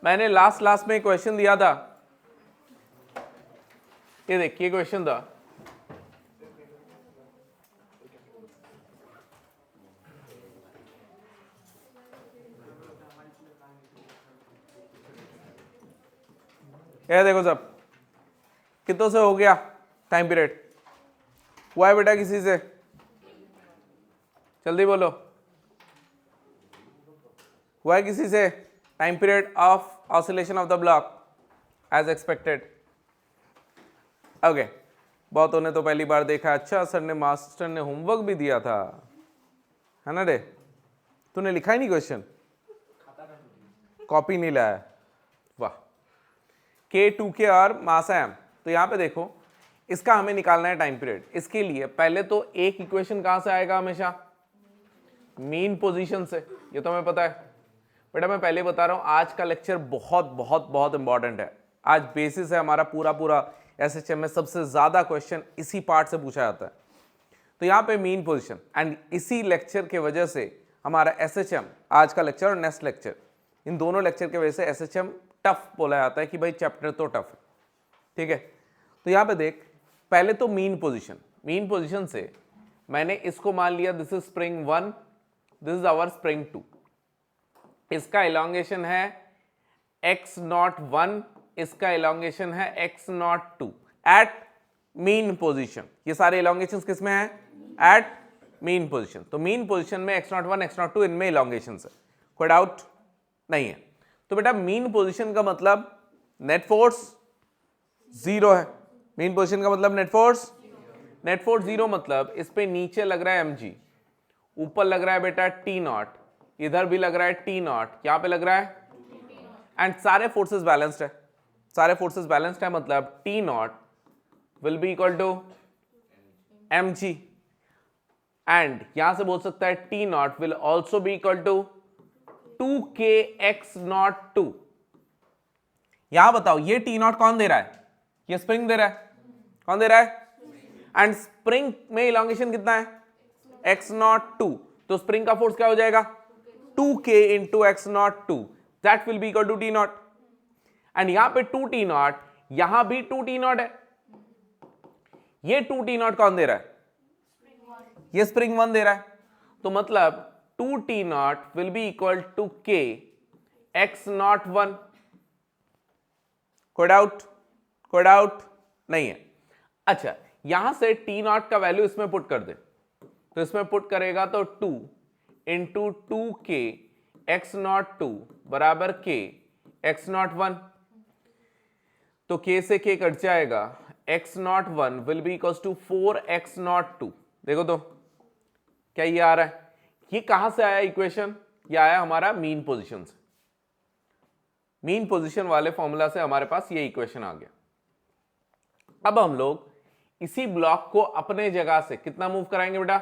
मैंने लास्ट में क्वेश्चन दिया था, ये देखिए क्वेश्चन था, ये देखो सब कितनों से हो गया टाइम पीरियड? हुआ है बेटा किसी से? जल्दी बोलो, हुआ है किसी से time period of oscillation of the block as expected? Okay, बहुतों ने तो पहली बार देखा। अच्छा, सर ने मास्टर ने होमवर्क भी दिया था, है ना रे? तूने लिखा ही नहीं क्वेश्चन, कॉपी नहीं लाया, वाह। K2K और मास एम, तो यहां पे देखो इसका हमें निकालना है टाइम पीरियड। इसके लिए पहले तो एक इक्वेशन कहां से आएगा? हमेशा मीन पोजीशन से, ये तो हमें पता है बेटा। मैं पहले बता रहा हूं, आज का लेक्चर बहुत बहुत बहुत इंपॉर्टेंट है। आज बेसिस है हमारा पूरा एसएचएम में, सबसे ज्यादा क्वेश्चन इसी पार्ट से पूछा जाता है। तो यहाँ पे मीन पोजीशन, एंड इसी लेक्चर के वजह से हमारा एसएचएम, आज का लेक्चर और नेक्स्ट लेक्चर, इन दोनों लेक्चर की वजह से एसएचएम टफ बोला जाता है कि भाई चैप्टर तो टफ है, ठीक है। तो यहाँ पे देख, पहले तो मीन पोजीशन से मैंने इसको मान लिया this is spring 1, this is our spring 2। इसका इलॉन्गेशन है x01, इसका इलॉन्गेशन है x02 एट मीन पोजीशन। ये सारे इलॉन्गेशंस किस में है? At mean position. तो मीन पोजीशन में x01, x02 इनमें इलॉन्गेशंस है, कोई डाउट नहीं है। तो बेटा मीन पोजीशन का मतलब नेट फोर्स 0 है। मीन पोजीशन का मतलब नेट फोर्स 0 मतलब इस पे नीचे लग रहा है mg, ऊपर लग रहा है बेटा T0, इधर भी लग रहा है T0, यहां पे लग रहा है, एंड सारे फोर्सेस बैलेंस्ड है। सारे फोर्सेस बैलेंस्ड है मतलब T0 will be equal to mg, and यहां से बोल सकता है T0 will also be equal to 2kx02। यहां बताओ ये T0 कौन दे रहा है? ये स्प्रिंग दे रहा है। कौन दे रहा है? एंड स्प्रिंग में इलॉन्गेशन कितना है? x02। तो स्प्रिंग का फोर्स क्या हो जाएगा? 2k into x02, that will be equal to T0। And यहां पे 2T0, यहां भी 2T0 है। ये 2T0 कौन दे रहा है? ये स्प्रिंग 1 दे रहा है। तो मतलब 2T0 will be equal to k x01। कोई डाउट नहीं है। अच्छा, यहां से T0 का वैल्यू इसमें पुट कर दे, तो इसमें पुट करेगा तो 2 इंटू 2k x02 बराबर k x01। तो k से k कट जाएगा, x01 will be equal to 4x02। देखो तो क्या ये आ रहा है? ये कहां से आया इक्वेशन? ये आया हमारा मीन पोजीशन से। मीन पोजीशन वाले फॉर्मूला से हमारे पास ये इक्वेशन आ गया। अब हम लोग इसी ब्लॉक को अपने जगह से कितना मूव कराएंगे बेटा?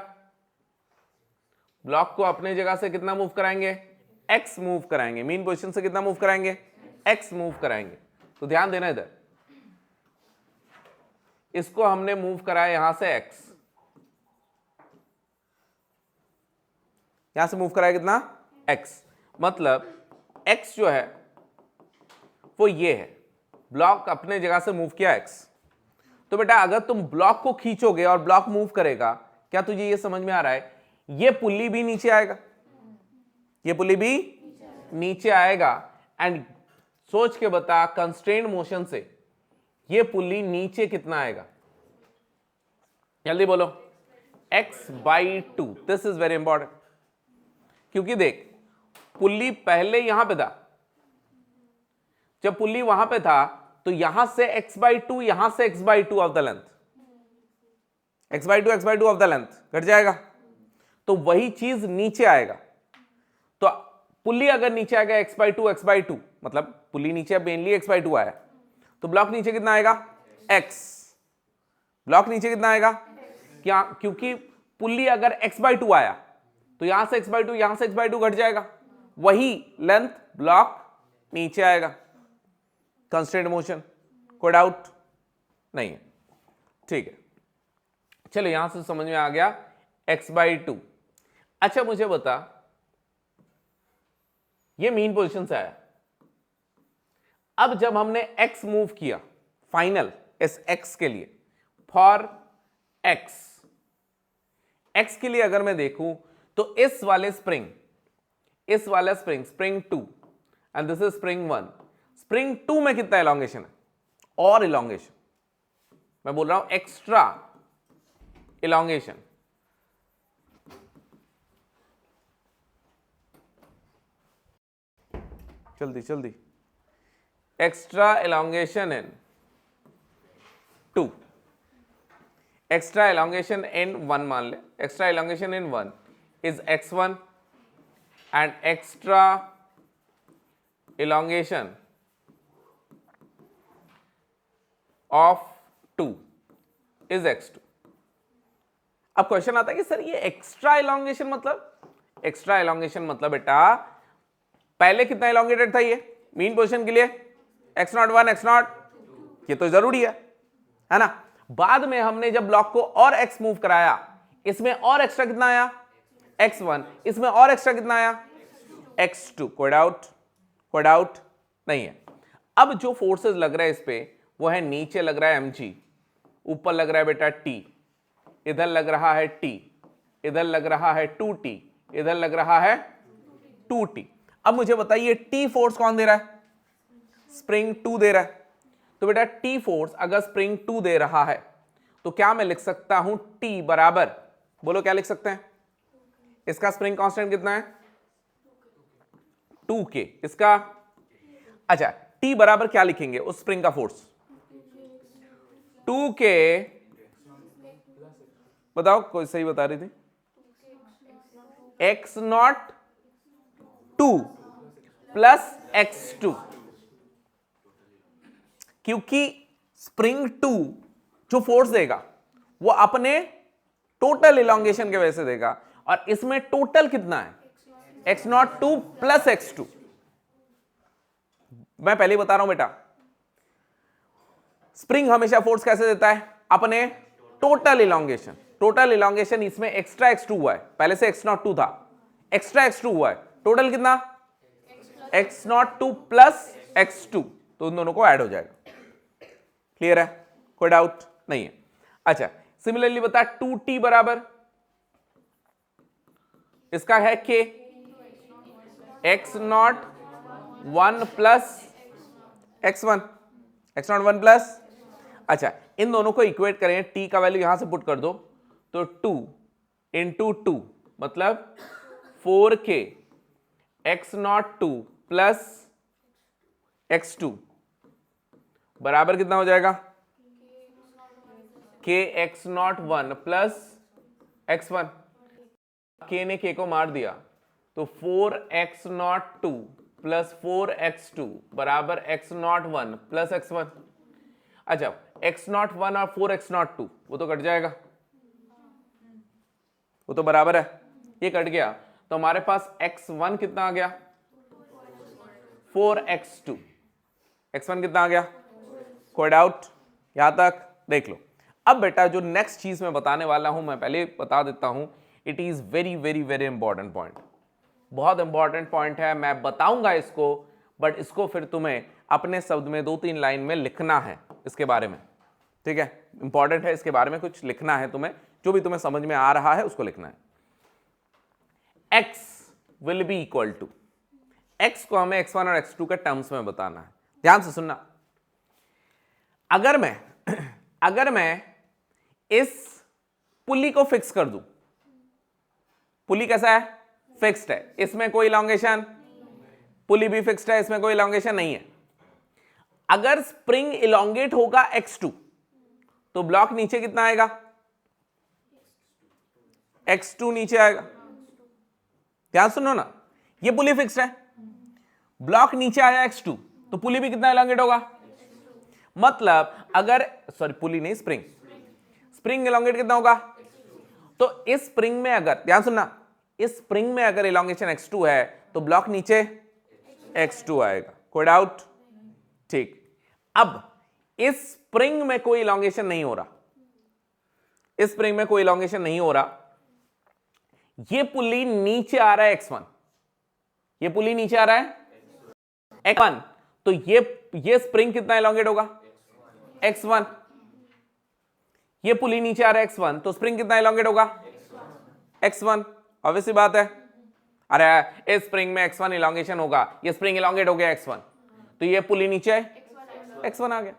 ब्लॉक को अपने जगह से कितना मूव कराएंगे? x मूव कराएंगे। मीन पोजीशन से कितना मूव कराएंगे? x मूव कराएंगे। तो ध्यान देना, इधर इसको हमने मूव कराया यहां से x, यहां से मूव कराया कितना? x। मतलब x जो है वो ये है, ब्लॉक अपने जगह से मूव किया x। तो बेटा अगर तुम ब्लॉक को खींचोगे और ब्लॉक मूव करेगा, क्या तुझे ये समझ में आ रहा है? ये पुल्ली भी नीचे आएगा, ये पुल्ली भी नीचे आएगा। एंड सोच के बता, कंस्ट्रेंट मोशन से ये पुल्ली नीचे कितना आएगा? जल्दी बोलो। x/2। This is very important, क्योंकि देख पुल्ली पहले यहां पे था, जब पुल्ली वहां पे था तो यहां से x/2, यहां से x/2 of the length, x/2 of the length घट जाएगा, तो वही चीज नीचे आएगा। तो पुल्ली अगर नीचे आएगा x/2 मतलब पुल्ली नीचे मेनली x/2 आया, तो ब्लॉक नीचे कितना आएगा? x। ब्लॉक नीचे कितना आएगा? क्या? क्योंकि पुल्ली अगर x/2 आया तो यहां से x/2, यहां से x/2 घट जाएगा, वही लेंथ ब्लॉक नीचे आएगा। कंस्ट्रेंट मोशन, कोई डाउट नहीं है, ठीक है। चलो यहां से समझ में आ गया x/2। अच्छा मुझे बता, ये मीन पोजीशन से आया, अब जब हमने x मूव किया फाइनल इस x के लिए, फॉर x के लिए अगर मैं देखूं तो इस वाले spring spring 2 and this is spring 1, spring 2 में कितना इलॉन्गेशन है? और इलॉन्गेशन, मैं बोल रहा हूं एक्स्ट्रा इलॉन्गेशन। जल्दी एक्स्ट्रा इलॉन्गेशन इन 2, एक्स्ट्रा इलॉन्गेशन इन 1 मान ले, extra elongation in 1 is x1 and extra elongation of 2 is x2। अब क्वेश्चन आता है कि सर ये एक्स्ट्रा इलॉन्गेशन मतलब? एक्स्ट्रा इलॉन्गेशन मतलब बेटा पहले कितना इलॉन्गेटेड था ये मीन पोजीशन के लिए? x01 x0, ये तो जरूरी है ना। बाद में हमने जब ब्लॉक को और x मूव कराया, इसमें और एक्स्ट्रा कितना आया? x1, इसमें और एक्स्ट्रा कितना आया? x2। कोई डाउट नहीं है। अब जो फोर्सेस लग रहा है इस पे वो है, नीचे लग रहा है mg, ऊपर लग रहा है बेटा t, इधर लग रहा है t, इधर लग रहा है 2t, इधर लग रहा है 2t। अब मुझे बताइए t फोर्स कौन दे रहा है? स्प्रिंग 2 दे रहा है। तो बेटा t फोर्स अगर स्प्रिंग 2 दे रहा है तो क्या मैं लिख सकता हूं t बराबर, बोलो क्या लिख सकते हैं? इसका स्प्रिंग कांस्टेंट कितना है? 2k। इसका अच्छा t बराबर क्या लिखेंगे उस स्प्रिंग का फोर्स? 2k, बताओ कोई सही बता रही थी? x0 2 प्लस x2, क्योंकि स्प्रिंग 2 जो फोर्स देगा वो अपने टोटल इलॉन्गेशन के वजह से देगा, और इसमें टोटल कितना है? x0 2 plus x2। मैं पहले ही बता रहा हूं बेटा, स्प्रिंग हमेशा फोर्स कैसे देता है? अपने टोटल इलॉन्गेशन। टोटल इलॉन्गेशन इसमें एक्स्ट्रा x2 हुआ है, पहले से x0 2 था, एक्स्ट्रा x2 हुआ है, टोटल कितना? x0 2 प्लस x2, तो उन दोनों को ऐड हो जाएगा। क्लियर है? कोई डाउट नहीं है। अच्छा सिमिलरली बता 2t बराबर, इसका है k, x0 1 plus x1, x0 1 plus. अच्छा इन दोनों को इक्वेट करें, t का वैल्यू यहां से पुट कर दो, तो 2 इंटू 2 मतलब 4k x0 2 प्लस x2 बराबर कितना हो जाएगा? k x0 1 plus x1। k ने k को मार दिया तो 4x0 2 प्लस 4x2 बराबर x0 1 प्लस x1। अच्छा x0 1 और 4x0 2 वो तो कट जाएगा, वो तो बराबर है, ये कट गया तो हमारे पास x1 कितना आ गया? 4x2। x1 कितना आ गया? कोई डाउट? यहां तक देख लो। अब बेटा जो नेक्स्ट चीज मैं बताने वाला हूं, मैं पहले बता देता हूं, it is very very very important point, बहुत इंपॉर्टेंट पॉइंट है। मैं बताऊंगा इसको, बट इसको फिर तुम्हें अपने शब्द में 2-3 लाइन में लिखना है इसके बारे में, ठीक है? इंपॉर्टेंट है, इसके बारे में कुछ लिखना है तुम्हें, जो भी तुम्हें समझ में आ रहा है उसको लिखना है। x will be equal to, x को हमें x1 और x2 के टर्म्स में बताना है। ध्यान से सुनना, अगर मैं इस पुली को फिक्स कर दूं, पुली कैसा है? फिक्स्ड है, इसमें कोई इलॉन्गेशन, पुली भी फिक्स्ड है, इसमें कोई इलॉन्गेशन नहीं है। अगर स्प्रिंग इलॉन्गेट होगा x2 तो ब्लॉक नीचे कितना आएगा? x2 नीचे आएगा। ध्यान सुनो ना, ये पुली फिक्स्ड है, ब्लॉक नीचे आया x2 तो पुली भी कितना इलॉन्गेट होगा? मतलब अगर पुली नहीं, स्प्रिंग इलॉन्गेट कितना होगा? तो इस स्प्रिंग में अगर, ध्यान सुनना, इस स्प्रिंग में अगर इलॉन्गेशन x2 है तो ब्लॉक नीचे x2 आएगा। कोई डाउट? ठीक। अब इस स्प्रिंग में कोई इलॉन्गेशन नहीं हो रहा, इस स्प्रिंग में कोई इलॉन्गेशन नहीं हो रहा, ये पुली नीचे आ रहा है x1, ये पुली नीचे आ रहा है x1, तो ये स्प्रिंग कितना एलोंगेट होगा, x1। ये पुली नीचे आ रहा है x1, तो स्प्रिंग कितना एलोंगेट होगा, x1। ऑब्वियसली बात है, अरे इस स्प्रिंग में x1 इलॉन्गेशन होगा, ये स्प्रिंग इलॉन्गेट हो गया x1, तो ये पुली नीचे x1 आ गया।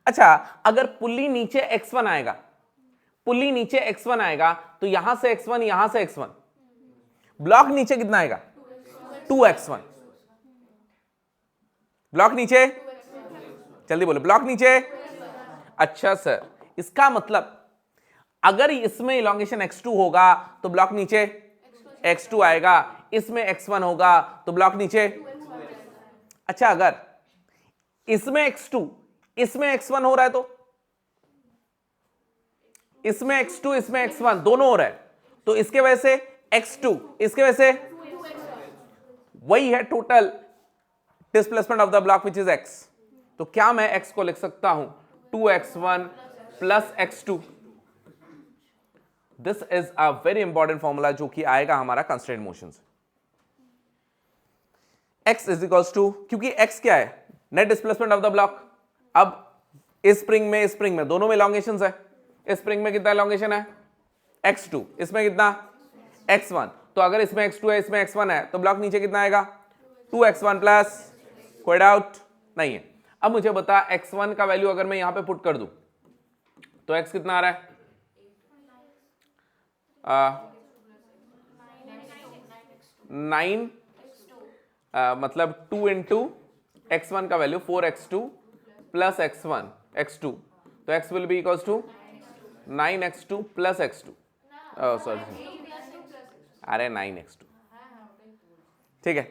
अच्छा, अगर पुली नीचे x1 आएगा, पुली नीचे x1 आएगा, तो यहां से x1, यहां से x1, ब्लॉक नीचे कितना आएगा, 2x1। ब्लॉक नीचे, जल्दी बोलो, ब्लॉक नीचे। अच्छा सर, इसका मतलब अगर इसमें इलॉन्गेशन x2 होगा तो ब्लॉक नीचे x2 आएगा, इसमें x1 होगा तो ब्लॉक नीचे। अच्छा, अगर इसमें x2 इसमें x1 हो रहा है, तो इसमें x2 इसमें x1 दोनों हो रहा है, तो इसके वजह से x2, इसके वजह से वही है total displacement of the block which is x। तो क्या मैं x को लिख सकता हूं 2x1 plus x2। This is a very important formula जो कि आएगा हमारा कंस्ट्रेंट मोशन से। x इज इक्वल्स टू, क्योंकि x क्या है, net displacement of the block. अब इस स्प्रिंग में दोनों में इलॉन्गेशंस है। इस स्प्रिंग में कितना इलॉन्गेशन है, x2, इसमें कितना x1। तो अगर इसमें x2 है, इसमें x1 है, तो ब्लॉक नीचे कितना आएगा 2x1 प्लस, कोई डाउट नहीं है। अब मुझे बता x1 का वैल्यू अगर मैं यहां पे पुट कर दूं तो x कितना आ रहा है, नाइन, मतलब 2 इंटू x1 का वैल्यू 4x2 प्लस x2, तो x will be equals to 9x2 plus x2, sorry, अरे 9x2, ठीक है।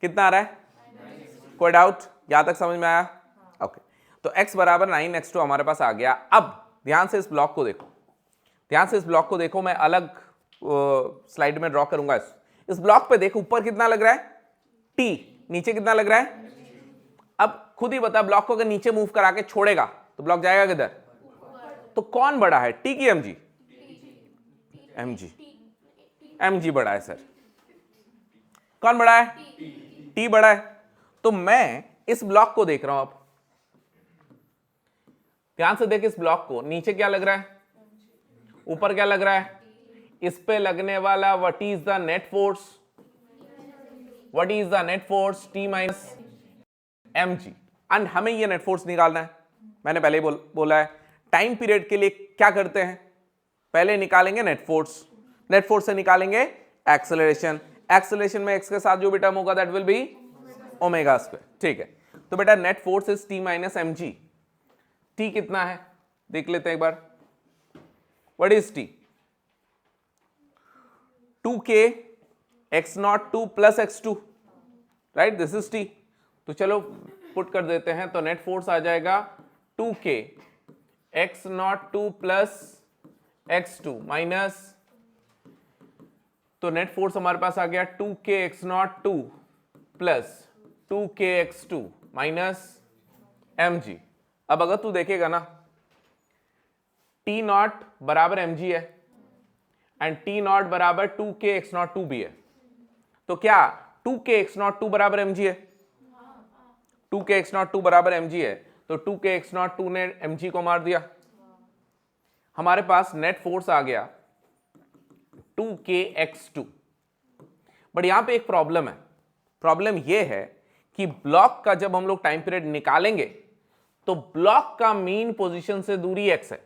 कितना आ रहा है, कोई डाउट, यहां तक समझ में आया, ओके। तो x बराबर 9x2 हमारे पास आ गया। अब ध्यान से इस ब्लॉक को देखो, ध्यान से इस ब्लॉक को देखो, मैं अलग स्लाइड में ड्रॉ करूंगा। इस ब्लॉक पे देखो, ऊपर कितना लग रहा है t, नीचे कितना लग रहा है। अब खुद ही बता, ब्लॉक को अगर नीचे मूव करा के छोड़ेगा तो ब्लॉक जाएगा किधर, तो कौन बड़ा है, t की mg, mg बड़ा है सर। कौन बड़ा है, t बड़ा है। तो मैं इस ब्लॉक को देख रहा हूं, अब ध्यान से देख इस ब्लॉक को, नीचे क्या लग रहा है, ऊपर क्या लग रहा है, इस पे लगने वाला what is the net force, what is the net force, T minus mg। And हमें ये नेट फोर्स निकालना है। मैंने पहले ही बोला है, टाइम पीरियड के लिए क्या करते हैं, पहले निकालेंगे नेट फोर्स, नेट फोर्स से निकालेंगे एक्सेलरेशन, एक्सेलरेशन में x के साथ जो भी टर्म होगा that will be omega square, ठीक है। तो बेटा net force is T minus mg। T कितना है देख लेते हैं एक बार, what is T, 2k x02 plus x2, right, this is T। तो चलो पुट कर देते हैं, तो नेट फोर्स आ जाएगा 2k x02 plus x2 minus, तो नेट फोर्स हमारे पास आ गया 2k x02 plus 2k x2 minus mg। अब अगर तू देखेगा ना, T नॉट बराबर mg है एंड T नॉट बराबर 2k x02 भी है, तो क्या 2k x02 बराबर mg है, 2k x02 बराबर mg है, तो 2k x02 ने mg को मार दिया, हमारे पास नेट फोर्स आ गया 2k x2। बट यहां पे एक प्रॉब्लम है, प्रॉब्लम यह है कि ब्लॉक का जब हम लोग टाइम पीरियड निकालेंगे तो ब्लॉक का मीन पोजीशन से दूरी x है।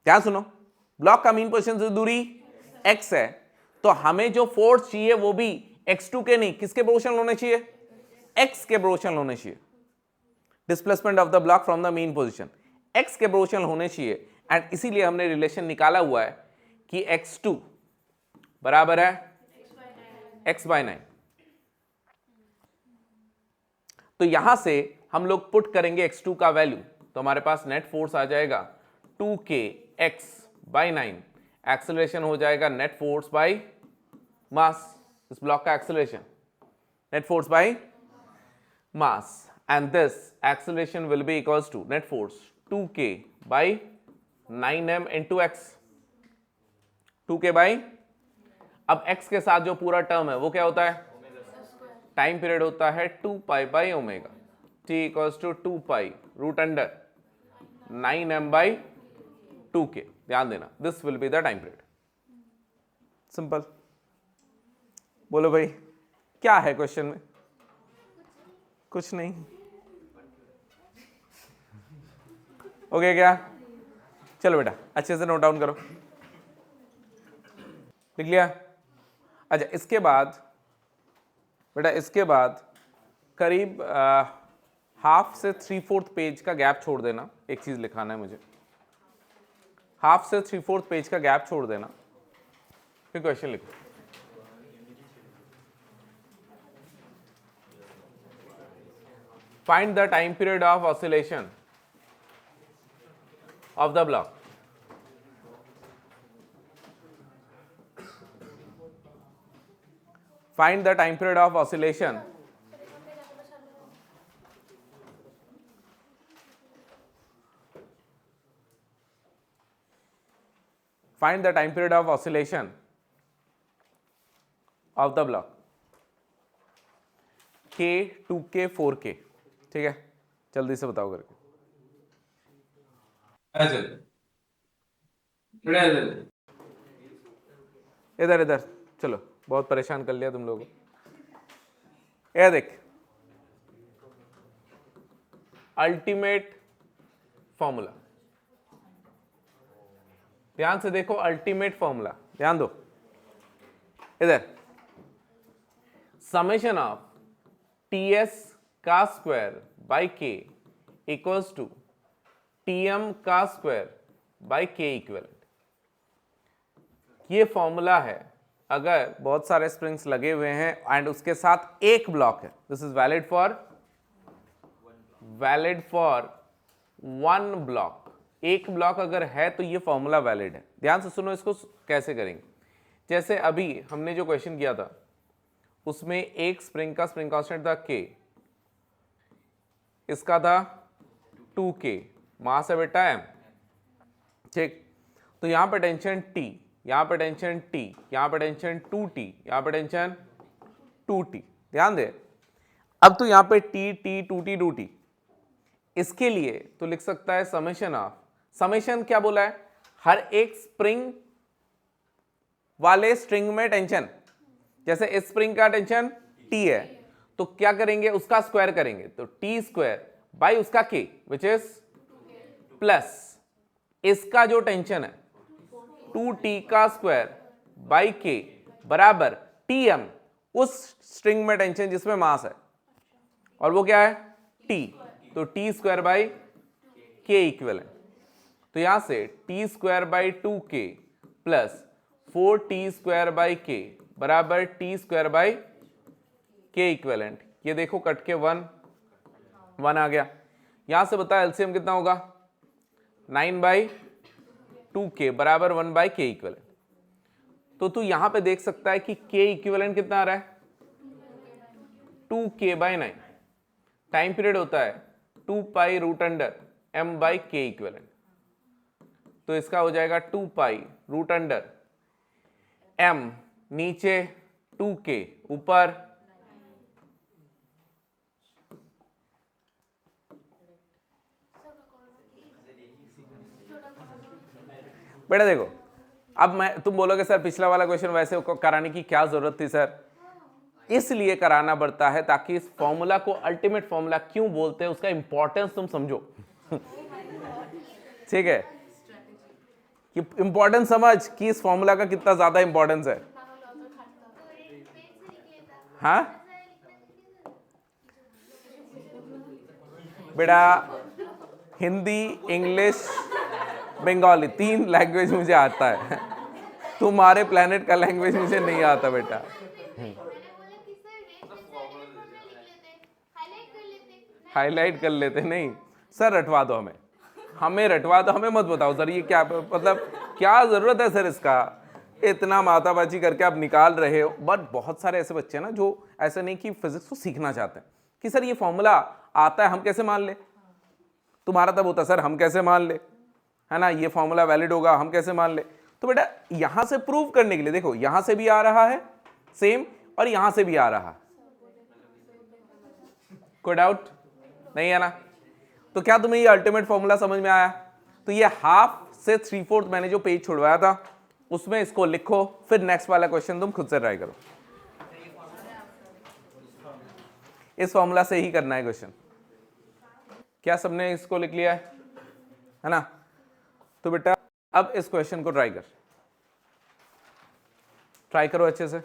ध्यान सुनो, ब्लॉक का मीन पोजीशन से दूरी x है, तो हमें जो फोर्स चाहिए वो भी x2 के नहीं, किसके प्रोपोर्शनल होने चाहिए, x के प्रोपोर्शनल होने चाहिए। Displacement of the block from the mean position x के प्रोपोर्शनल होने चाहिए, एंड इसीलिए हमने रिलेशन निकाला हुआ है कि x2 बराबर है x/9। तो यहां से हम लोग पुट करेंगे x2 का वैल्यू, तो हमारे पास नेट फोर्स आ जाएगा 2k x/9, एक्सेलरेशन हो जाएगा नेट फोर्स बाय मास, इस ब्लॉक का acceleration net force by mass, and this acceleration will be equals to net force 2k by 9m into x, 2k by, अब x के साथ जो पूरा टर्म है वो क्या होता है टाइम पीरियड होता है 2 pi by omega, T equals to 2 pi root under 9m/2k। ध्यान देना, this will be the time period. Simple. बोलो भाई क्या है क्वेश्चन में? कुछ नहीं। ओके क्या? चलो बेटा अच्छे से नोट डाउन करो। लिख लिया? अच्छा, इसके बाद बेटा, इसके बाद करीब हाफ से 3/4 पेज का गैप छोड़ देना। एक चीज लिखाना है मुझे, हाफ से 3/4 पेज का गैप छोड़ देना, फिर क्वेश्चन लिखो। Find the time period of oscillation of the block. Find the time period of oscillation find the time period of oscillation of the block K, 2K, 4K। ठीक है, जल्दी से बताओ करके। इधर इधर चलो, बहुत परेशान कर लिया तुम लोगों को। ये देख, अल्टीमेट फॉर्मूला, ध्यान से देखो, अल्टीमेट फॉर्मूला ध्यान दो। इधर समेशन ऑफ टीएस का स्क्वायर बाई के इक्वल्स टू टीएम का स्क्वायर बाई के इक्विवेलेंट। ये फॉर्मूला है अगर बहुत सारे स्प्रिंग्स लगे हुए हैं एंड उसके साथ एक ब्लॉक है। This is valid for one block. एक ब्लॉक अगर है तो ये फॉर्मूला वैलिड है। ध्यान से सुनो, इसको कैसे करेंगे। जैसे अभी हमने जो क्वेश्चन किया था उसमें एक स्प्रिंग का स्प्रिंग कांस्टेंट था के, इसका था 2k, मास है बेटा m। ठीक, तो यहां पे टेंशन T, यहां पे टेंशन T, यहां पे टेंशन 2T, यहां पे टेंशन 2T। ध्यान दे, अब तो यहां पे T 2T 2T, इसके लिए तो लिख सकता है समेशन ऑफ, समेशन क्या बोला है, हर एक स्प्रिंग वाले स्ट्रिंग में टेंशन, जैसे इस स्प्रिंग का टेंशन T है तो क्या करेंगे, उसका स्क्वायर करेंगे, तो T स्क्वायर बाई उसका K विच इज प्लस इसका जो टेंशन है 2T का स्क्वायर बाई K बराबर Tm, उस स्ट्रिंग में टेंशन जिसमें मास है, और वो क्या है T, तो T square by K equivalent. तो यहां से T square by 2K plus 4T square by K बराबर T square by K equivalent. ये देखो कट के 1 आ गया। यहां से बता एलसीएम कितना होगा, 9/2K बराबर 1/K इक्विवेलेंट। तो तू यहां पे देख सकता है कि K इक्विवेलेंट कितना आ रहा है, 2K/9। टाइम पीरियड होता है 2 pi root under m/K equivalent, तो इसका हो जाएगा 2 पाई रूट अंडर m, नीचे 2K, ऊपर बेटा देखो, अब तुम बोलोगे सर पिछला वाला क्वेश्चन वैसे कराने की क्या जरूरत थी सर, इसलिए कराना पड़ता है ताकि इस फॉर्मूला को अल्टीमेट फॉर्मूला क्यों बोलते हैं उसका इंपॉर्टेंस तुम समझो। ठीक है, कि इंपॉर्टेंस समझ कि इस फॉर्मूला का कितना ज्यादा इंपॉर्टेंस है। हाँ बेटा, हिंदी, इंग्लिश, बंगाली, 3 लैंग्वेज मुझे आता है, तुम्हारे प्लेनेट का लैंग्वेज मुझे नहीं आता बेटा। हाईलाइट कर लेते, नहीं सर रटवा दो, हमें रटवा दो, हमें मत बताओ सर ये क्या, मतलब क्या जरूरत है सर इसका, इतना माताबाजी करके आप निकाल रहे हो। बट बहुत सारे ऐसे बच्चे हैं ना जो ऐसे नहीं कि फिजिक्स को सीखना चाहते हैं कि सर ये फॉर्मूला आता है हम कैसे मान ले, तुम्हारा तब होता सर हम कैसे मान ले, है ना, ये फॉर्मूला वैलिड होगा हम कैसे मान ले। तो बेटा यहां से प्रूव करने के लिए देखो, यहां से भी आ रहा है सेम और यहां से भी आ रहा है, कोई डाउट नहीं है ना? तो क्या तुम्हें ये अल्टीमेट फॉर्मूला समझ में आया? तो ये हाफ से 3/4 मैंने जो पेज छुड़वाया था उसमें इसको लिखो, फिर नेक्स्ट वाला क्वेश्चन तुम खुद से ट्राई करो। इस फॉर्मूला से ही करना है क्वेश्चन। क्या सबने इसको लिख लिया है ना? तो बेटा अब इस क्वेश्चन को ट्राई करो अच्छे से।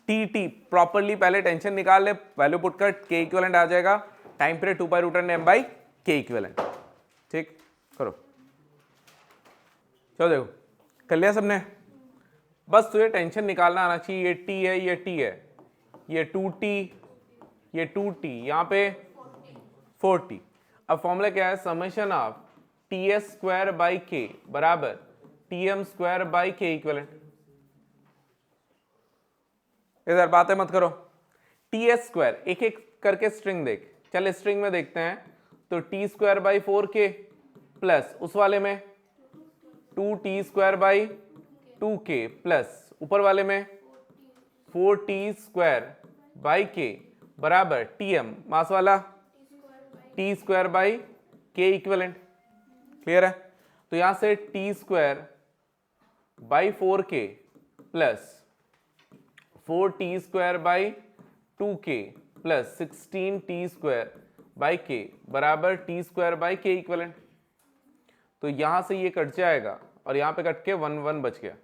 टी टी प्रॉपरली पहले टेंशन निकाल ले, वैल्यू पुट कर, के इक्विवेलेंट आ जाएगा, टाइम पीरियड 2π√m/k इक्विवेलेंट। ठीक करो, चलो देखो कर लिया सबने? बस तुझे टेंशन निकालना आना चाहिए। ये टी है, ये टी है, ये 2t, ये 2t, यहां पे 4t। अब फॉर्मूला क्या है? समेशन ऑफ ts² k बराबर tm² k इक्विवेलेंट। इधर बातें मत करो। ts², एक एक करके स्ट्रिंग देख, चल स्ट्रिंग में देखते हैं। तो t²/4k प्लस उस वाले में 2t²/2k प्लस ऊपर वाले में 4t²/k बराबर tm मास वाला t²/k इक्विवेलेंट। क्लियर है? तो यहां से t²/4k plus 4t²/2k plus 16t²/k बराबर t²/k इक्विवेलेंट। तो यहां से ये कट जाएगा और यहां पे कट के 1 1 बच गया।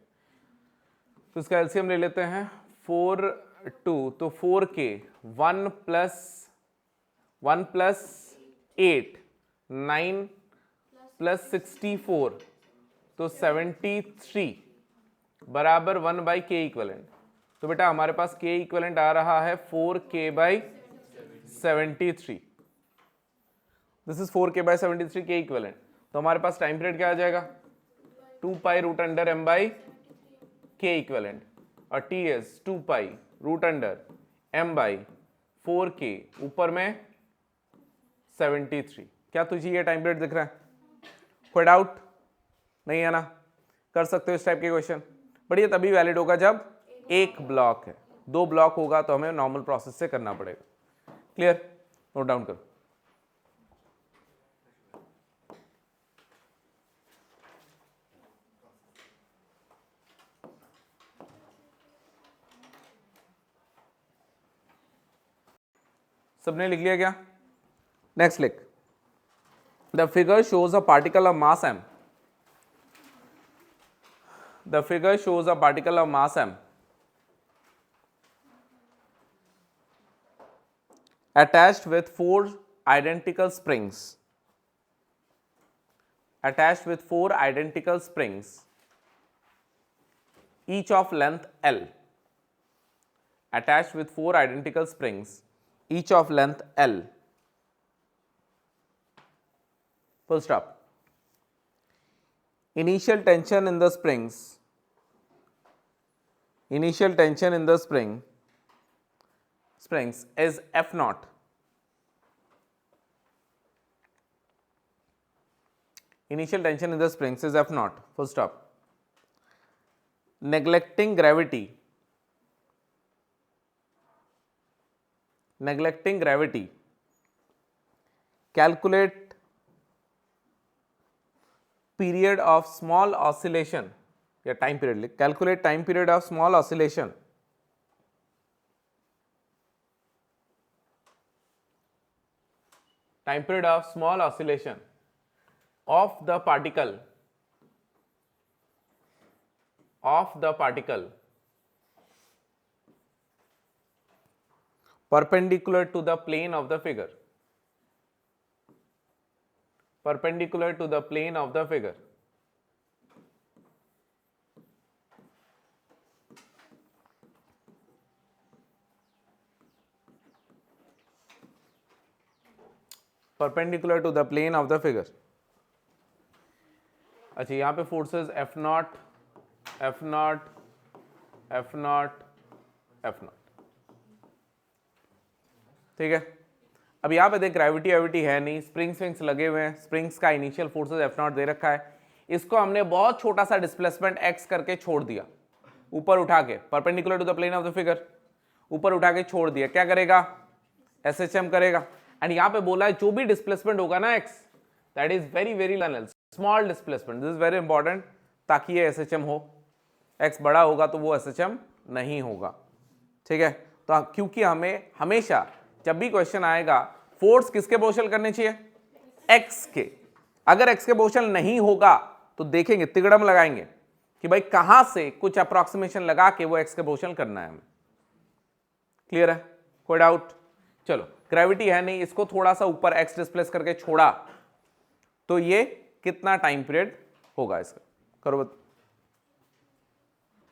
तो इसका एलसीएम ले लेते हैं, 4 2, तो 4k 1 प्लस 8 9 प्लस 64 तो 73 बराबर 1/k इक्विवेलेंट। तो बेटा हमारे पास k इक्विवेलेंट आ रहा है 4k/73। This is 4k/73 k equivalent. तो हमारे पास टाइम पीरियड क्या आ जाएगा? 2π√m/k इक्विवेलेंट और t इज 2π√m/4k ऊपर में 73। क्या तुझे ये टाइम पीरियड दिख रहा है? कोई डाउट नहीं है ना? कर सकते हो इस टाइप के क्वेश्चन। बट ये तभी वैलिड होगा जब एक ब्लॉक है, 2 ब्लॉक होगा तो हमें नॉर्मल प्रोसेस से करना पड़ेगा। क्लियर? नोट डाउन करो। सबने लिख लिया क्या? नेक्स्ट लिख। The figure shows a particle of mass m. The figure shows a particle of mass m attached with 4 identical springs. Attached with 4 identical springs, each of length L. Attached with 4 identical springs, each of length L. Full stop. Initial tension in the springs. Initial tension in the springs is F0. Initial tension in the springs is F0. Full stop. Neglecting gravity. Neglecting gravity. Calculate period of small oscillation या time period. Calculate time period of small oscillation time period of small oscillation of the particle perpendicular to the plane of the figure. Perpendicular to the plane of the figure. Perpendicular to the plane of the figure. अच्छा यहाँ पे forces F0, F0, F0, F0। ठीक है? अब यहाँ पे देख gravity है नहीं, स्प्रिंग्स लगे हुए हैं, स्प्रिंग्स का इनिशियल फोर्सेस F0 दे रखा है। इसको हमने बहुत छोटा सा डिस्प्लेसमेंट x करके छोड़ दिया, ऊपर उठा के, perpendicular to the plane of the figure, ऊपर उठा के छोड़ दिया। क्या करेगा? SHM करेगा। एंड यहां पे बोला है जो भी डिस्प्लेसमेंट होगा ना x, that is very very small displacement, this is very important, ताकि ये SHM हो। x बड़ा होगा तो वो SHM नहीं होगा, ठीक है। तो क्योंकि हमें हमेशा जब भी क्वेश्चन आएगा फोर्स किसके पोर्शन करने चाहिए, x के। अगर x के पोर्शन नहीं होगा तो देखेंगे, तिगड़म लगाएंगे कि भाई कहां से कुछ अप्रोक्सीमेशन लगा के वो x के पोर्शन करना है हमें। क्लियर है, कोई डाउट? चलो, ग्रेविटी है नहीं, इसको थोड़ा सा ऊपर x डिस्प्लेस करके छोड़ा तो ये कितना टाइम पीरियड होगा इसका, करो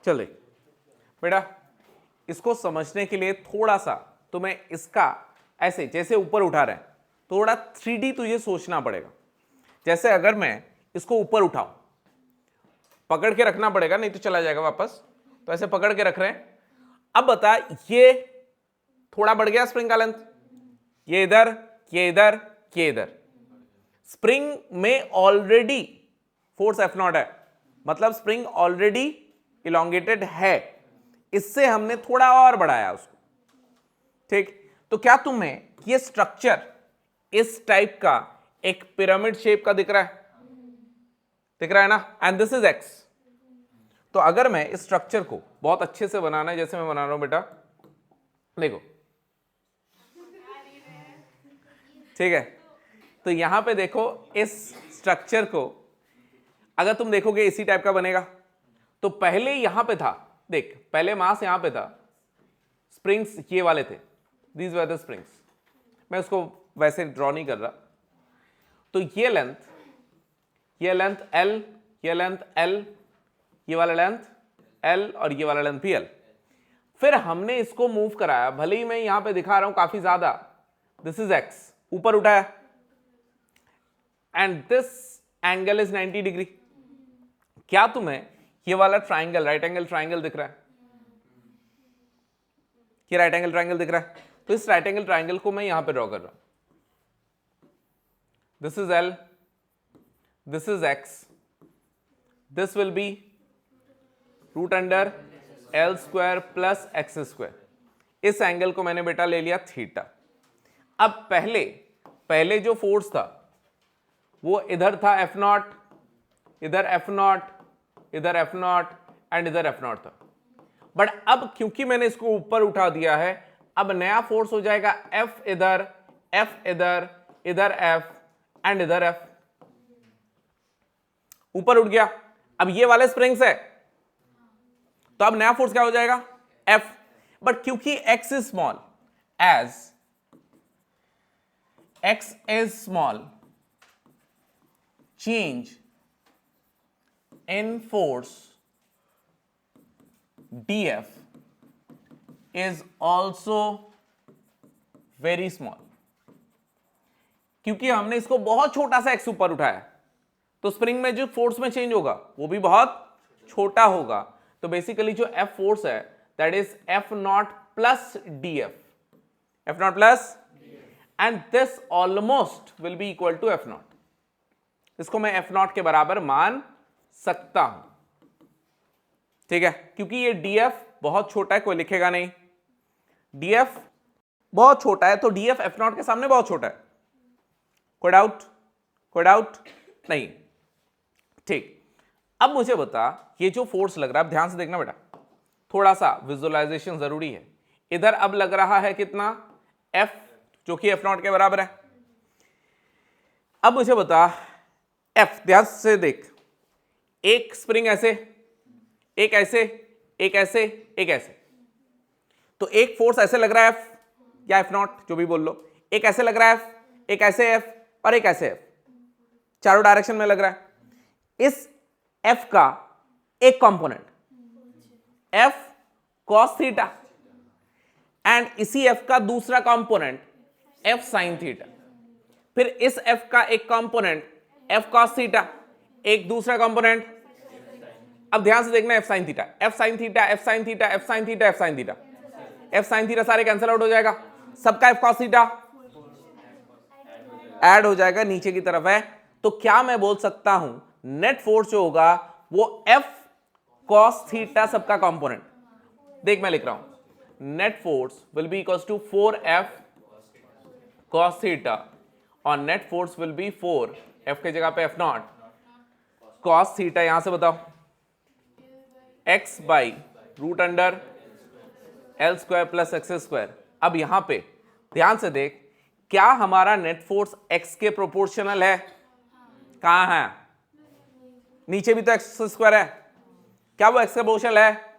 चले बेटा। इसको समझने के लिए थोड़ा सा तुम्हें इसका ऐसे जैसे ऊपर उठा रहे हैं थोड़ा 3D तुझे सोचना पड़ेगा। जैसे अगर मैं इसको ऊपर उठाऊं, पकड़ के रखना पड़ेगा नहीं तो चला जाएगा वापस, तो ऐसे पकड़ के रख रहे हैं। अब बता, ये थोड़ा बढ़ गया स्प्रिंग का लेंथ, ये इधर, ये इधर, ये इधर। स्प्रिंग में ऑलरेडी फोर्स F0 है, मतलब स्प्रिंग ऑलरेडी इलोंगेटेड है, इससे हमने थोड़ा और बढ़ाया उसको, ठीक। तो क्या तुम्हें ये स्ट्रक्चर इस टाइप का एक पिरामिड शेप का दिख रहा है? दिख रहा है ना? And this is x। तो अगर मैं इस स्ट्रक्चर को बहुत अच्छे से बनाना है, जैसे मैं बना रहा हूं बेटा, देखो, ठीक है। तो यहां पे देखो, इस स्ट्रक्चर को अगर तुम देखोगे इसी टाइप का बनेगा। तो पहले यहां पे था, देख, पहले मास यहां पे था, स्प्रिंग्स ये वाले थे, दीज वर द स्प्रिंग्स। मैं उसको वैसे ड्रॉ नहीं कर रहा। तो ये लेंथ L, ये लेंथ L, ये वाला लेंथ L और ये वाला लेंथ भी L। फिर हमने इसको मूव कराया, भले ही मैं यहां पे दिखा रहा हूं काफी ज्यादा, दिस इज x, ऊपर उठाया, and this angle is 90 degree. क्या तुम्हें ये वाला ट्राइंगल, राइट एंगल ट्राइंगल दिख रहा है? ये राइट एंगल ट्राइंगल दिख रहा है? तो इस राइट एंगल ट्राइंगल को मैं यहां पे ड्रॉ कर रहा हूं। This is L, this is x, this will be root under L square plus x square. इस एंगल को मैंने बेटा ले लिया थीटा। अब पहले जो फोर्स था वो इधर था F0, इधर F0, इधर F0 एंड इधर F0 था। बट अब क्योंकि मैंने इसको ऊपर उठा दिया है, अब नया फोर्स हो जाएगा F इधर, F इधर, इधर F एंड इधर F। ऊपर उठ गया। अब ये वाले स्प्रिंग्स है, तो अब नया फोर्स क्या हो जाएगा? F। बट क्योंकि x is small, as x is small, change in force dF is also very small. क्योंकि हमने इसको बहुत छोटा सा x ऊपर उठाया, तो स्प्रिंग में जो फोर्स में चेंज होगा वो भी बहुत छोटा होगा। तो बेसिकली जो F फोर्स है that is F0 plus dF, F0 plus, and this almost will be equal to F0। इसको मैं F0 के बराबर मान सकता हूं, ठीक है। क्योंकि ये dF बहुत छोटा है, कोई लिखेगा नहीं, dF बहुत छोटा है, तो dF F0 के सामने बहुत छोटा है। कोई डाउट? कोई डाउट नहीं, ठीक। अब मुझे बता, ये जो फोर्स लग रहा है, अब ध्यान से देखना बेटा, थोड़ा सा विजुअलाइजेशन जरूरी है। इधर अब लग रहा है कितना? F, जो कि F0 के बराबर है। अब मुझे बता, F, ध्यान से देख, एक स्प्रिंग ऐसे, एक ऐसे, एक ऐसे, एक ऐसे। तो एक फोर्स ऐसे लग रहा है F या F0, जो भी बोल लो, एक ऐसे लग रहा है F, एक ऐसे F और एक ऐसे F, चारों डायरेक्शन में लग रहा है। इस F का एक component F cos theta and इसी F का दूसरा कंपोनेंट F sin थीटा। फिर इस F का एक कंपोनेंट F cos थीटा, एक दूसरा कंपोनेंट, अब ध्यान से देखना, F sin theta, F sin theta, F sin theta, F sin theta, F sin theta, F sin theta सारे कैंसिल आउट हो जाएगा, सबका F cos थीटा ऐड हो जाएगा, नीचे की तरफ है। तो क्या मैं बोल सकता हूं, नेट फोर्स जो होगा वो F cos थीटा सबका कंपोनेंट, देख मैं लिख रहा हूं, net force will be equals to 4F cos theta और net force will be 4, F के जगह पे F नॉट, cos थीटा यहां से बताओ x by root under L square plus x square. अब यहां पे ध्यान से देख, क्या हमारा नेट फोर्स x के प्रोपोर्शनल है? कहां है? नीचे भी तो एक्स स्क्वायर है, क्या वो एक्स के प्रोपोर्शनल है?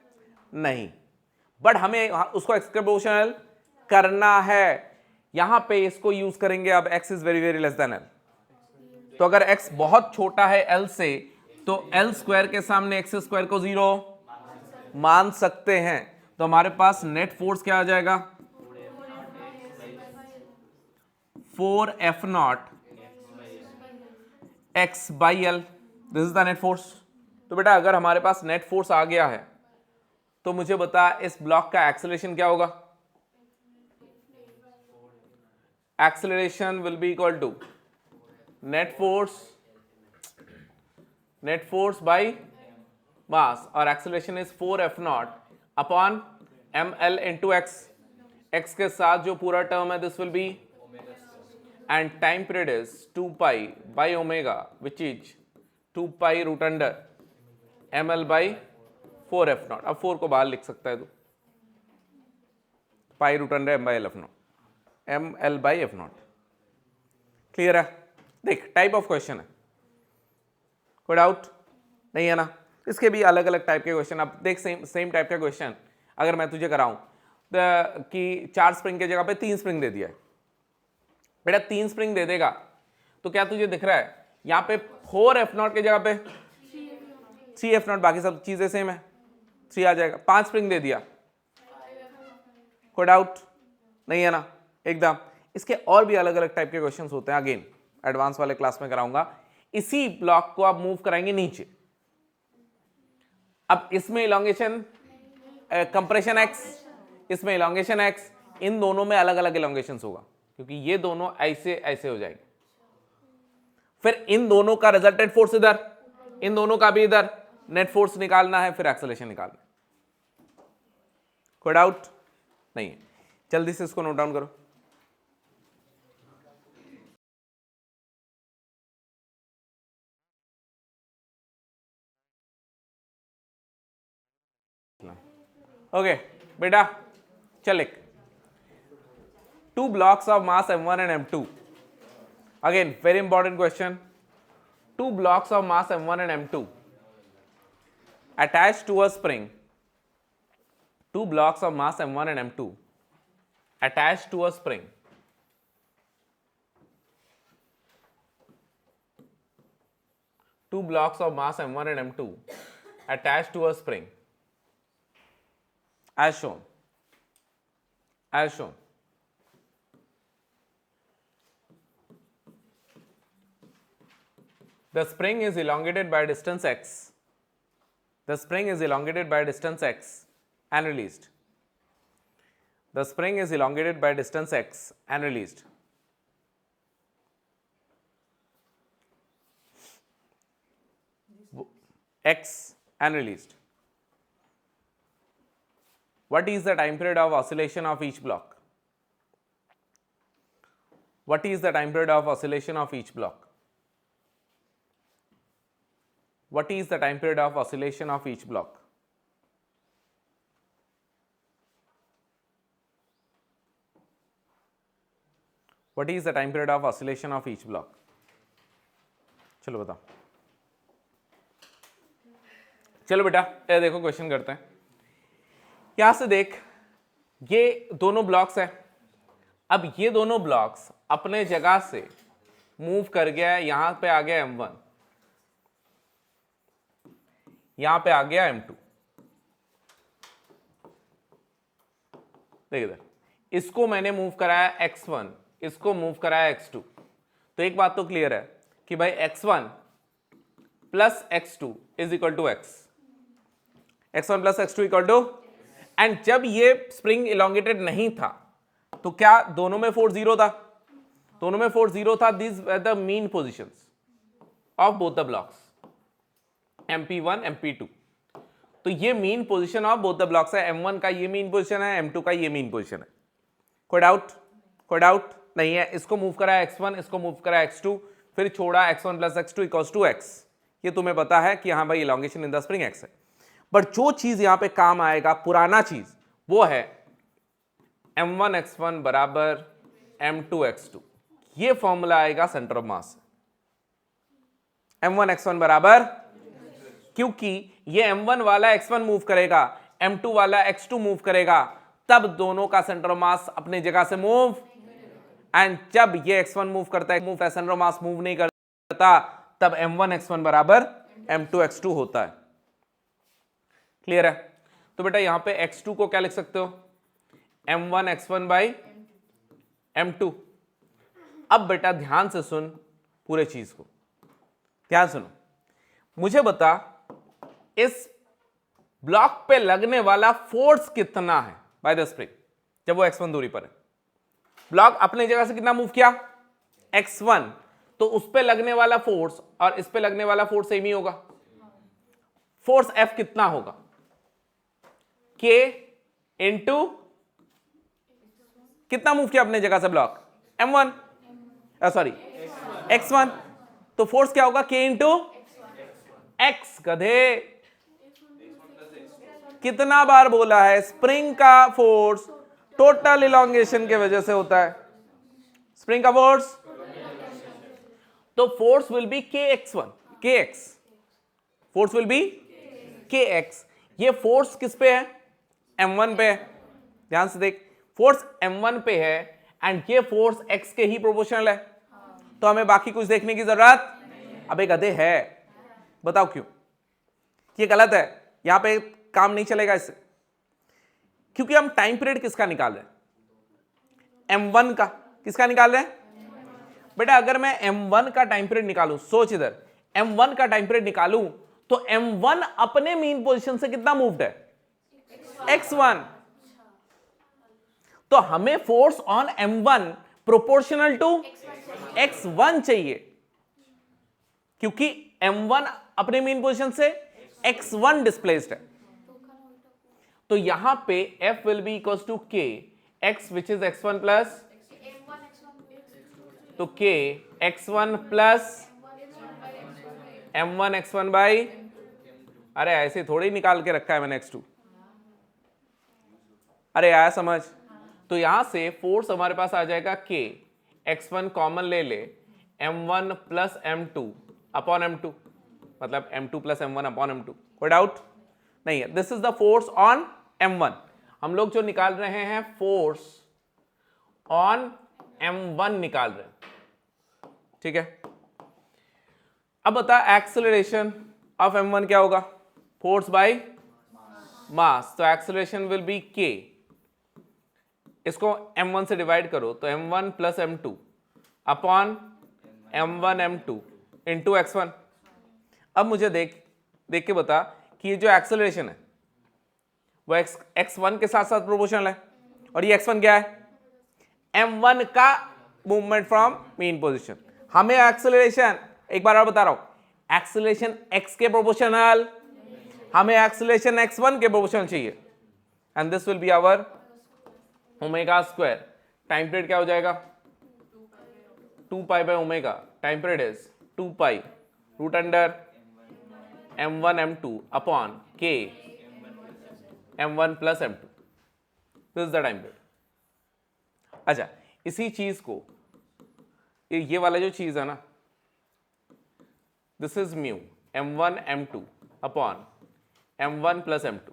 नहीं, बट हमें उसको एक्स के प्रोपोर्शनल करना है। यहां पे इसको यूज करेंगे। अब x is very very less than l, तो अगर x बहुत छोटा है l से, तो l स्क्वायर के सामने एक्स स्क्वायर को 0 मान सकते हैं। तो हमारे पास नेट फोर्स क्या आ जाएगा? 4F not x by L, this is the net force. तो बेटा अगर हमारे पास नेट फोर्स आ गया है तो मुझे बता इस ब्लॉक का एक्सेलरेशन क्या होगा? Acceleration will be equal to net force by mass, और acceleration is 4F naught upon ml into x. X के साथ जो पूरा टर्म है this will be, and time period is 2 pi by omega which is 2 pi root under ml by 4F naught. अब 4 को बाहर लिख सकता है तू, pi root under ml by F naught. Clear है? देख टाइप ऑफ क्वेश्चन है, कोई डाउट नहीं है ना? इसके भी अलग अलग टाइप के क्वेश्चन। अब देख सेम टाइप का क्वेश्चन अगर मैं तुझे कराऊं कि 4 स्प्रिंग की जगह पे 3 स्प्रिंग दे दिया है, बेटा 3 स्प्रिंग दे देगा तो क्या तुझे दिख रहा है यहां पे 4F नॉट की जगह पे 3F नॉट, बाकी सब चीजें सेम है, 3 आ जाएगा। 5 स्प्रिंग दे दिया, कोई डाउट नहीं है ना? एकदम। इसके और भी अलग अलग टाइप के क्वेश्चंस होते हैं, अगेन एडवांस वाले क्लास में कराऊंगा। इसी ब्लॉक को आप मूव कराएंगे नीचे। अब इसमें इलोंगेशन कंप्रेशन x, इसमें इलोंगेशन x, इन दोनों में अलग अलग इलोंगेशन होगा क्योंकि ये दोनों ऐसे ऐसे हो जाएंगे। फिर इन दोनों का रिजल्टेंट फोर्स इधर, इन दोनों का भी इधर, नेट फोर्स निकालना है, फिर एक्सेलरेशन निकालना है। कोई डाउट नहीं है? जल्दी से इसको नोट डाउन करो। ओके बेटा चल लिख, 2 blocks of mass m1 and m2, again very important question, 2 blocks of mass m1 and m2 attached to a spring, 2 blocks of mass m1 and m2 attached to a spring, two blocks of mass m1 and m2 attached to a spring as shown. The spring is elongated by distance x. The spring is elongated by distance x and released. The spring is elongated by distance x and released. X and released. What is the time period of oscillation of each block? What is the time period of oscillation of each block? What is the time period of oscillation of each block? What is the time period of oscillation of each block? चलो बताओ। चलो बेटा ये देखो question करते हैं। यहां से देख, ये दोनों ब्लॉक्स है। अब ये दोनों ब्लॉक्स अपने जगह से मूव कर गया है, यहां पे आ गया m1, यहां पे आ गया m2। देख इधर, इसको मैंने मूव कराया x1, इसको मूव कराया x2। तो एक बात तो क्लियर है कि भाई x1 plus x2 is equal to x, x1 plus x2 equal to, and जब ये स्प्रिंग इलोंगेटेड नहीं था तो क्या दोनों में फोर्स 0 था? दोनों में फोर्स 0 था। This were the mean positions of both the blocks mp1 mp2। तो ये mean position of both the blocks है, m1 का ये मीन पोजीशन है, m2 का ये मीन पोजीशन है। कोई डाउट? कोई डाउट नहीं है, इसको मूव करा x1, इसको मूव करा x2, फिर छोड़ा x1 plus x2 equals to x। ये तुम्हें पता है कि हाँ भाई elongation in the spring x है। बट जो चीज यहां पे काम आएगा, पुराना चीज, वो है m1 x1 बराबर m2 x2। ये फॉर्मूला आएगा centre of mass. m1 x1 बराबर, क्योंकि ये m1 वाला x1 मूव करेगा, m2 वाला x2 मूव करेगा, तब दोनों का सेंटर ऑफ मास अपनी जगह से मूव, एंड जब ये x1 मूव करता है, सेंटर ऑफ मास मूव नहीं करता, तब m1 x1 बराबर m2 x2 होता है। क्लियर है? तो बेटा यहां पे x2 को क्या लिख सकते हो, m1 x1 बाई m2। अब बेटा ध्यान से सुन पूरे चीज को, ध्यान सुनो, मुझे बता इस ब्लॉक पे लगने वाला फोर्स कितना है बाय द स्प्रिंग जब वो x1 दूरी पर है। ब्लॉक अपने जगह से कितना मूव किया, x1, तो उस पे लगने वाला फोर्स और इस पे लगने वाला फोर्स सेम ही होगा। फोर्स F कितना होगा, K इंटू कितना मूव किया अपने जगह से ब्लॉक, m1, सॉरी x1, तो फोर्स क्या होगा, K इंटू x। गधे, कितना बार बोला है, स्प्रिंग का फोर्स टोटल इलॉन्गेशन के वजह से होता है। स्प्रिंग का फोर्स, तो force will B kx1, kx, force will B kx। ये फोर्स किस पे है, m1 पे है। ध्यान से देख, फोर्स m1 पे है एंड ये फोर्स x के ही प्रोपोर्शनल है, तो हमें बाकी कुछ देखने की जरूरत, अबे गधे है, बताओ क्यों? ये गलत है, यहां पे काम नहीं चलेगा इससे, क्योंकि हम टाइम पीरियड किसका निकाल रहे हैं, m1 का। किसका निकाल रहे हैं बेटा? अगर मैं m1 का टाइम पीरियड निकालूं, सोच इधर, m1 का टाइम पीरियड निकालूं तो m1 अपने मीन पोजीशन से कितना मूव्ड है, x1, तो हमें force on m1 proportional to x1 चाहिए, क्योंकि m1 अपने मीन पोजीशन से x1 डिस्प्लेस्ड है। तो यहां पे F will be equals to K x which is x1 plus, तो K x1 plus m1 x1 by, अरे ऐसे थोड़ी निकाल के रखा है मैंने x2, अरे आया समझ? तो यहां से फोर्स हमारे पास आ जाएगा K x1 कॉमन ले ले, m1 plus m2 upon m2, मतलब m2 plus m1 upon m2। कोई डाउट नहीं है? This is the force on m1। हम लोग जो निकाल रहे हैं फोर्स ऑन m1 निकाल रहे हैं, ठीक है? अब बता एक्सेलरेशन ऑफ m1 क्या होगा, फोर्स बाय मास, तो एक्सेलरेशन विल बी k, इसको m1 से डिवाइड करो तो m1 plus m2 upon m1 m2 into x1। अब मुझे देख के बता कि ये जो एक्सेलरेशन है वो x1 के साथ साथ प्रोपोर्शनल है, और ये x1 क्या है, m1 का मूवमेंट फ्रॉम मीन पोजीशन। हमें एक्सेलरेशन, एक बार और बता रहा हूं, एक्सेलरेशन x के प्रोपोर्शनल, हमें एक्सेलरेशन x1 के प्रोपोर्शनल चाहिए, and this will be our omega square. Time period क्या हो जाएगा, 2 pi by omega, time period is 2 pi root under m1 m2 upon k m1 plus m2, this is the time period. अच्छा, इसी चीज को, ये वाला जो चीज है ना, this is mu m1 m2 upon m1 plus m2।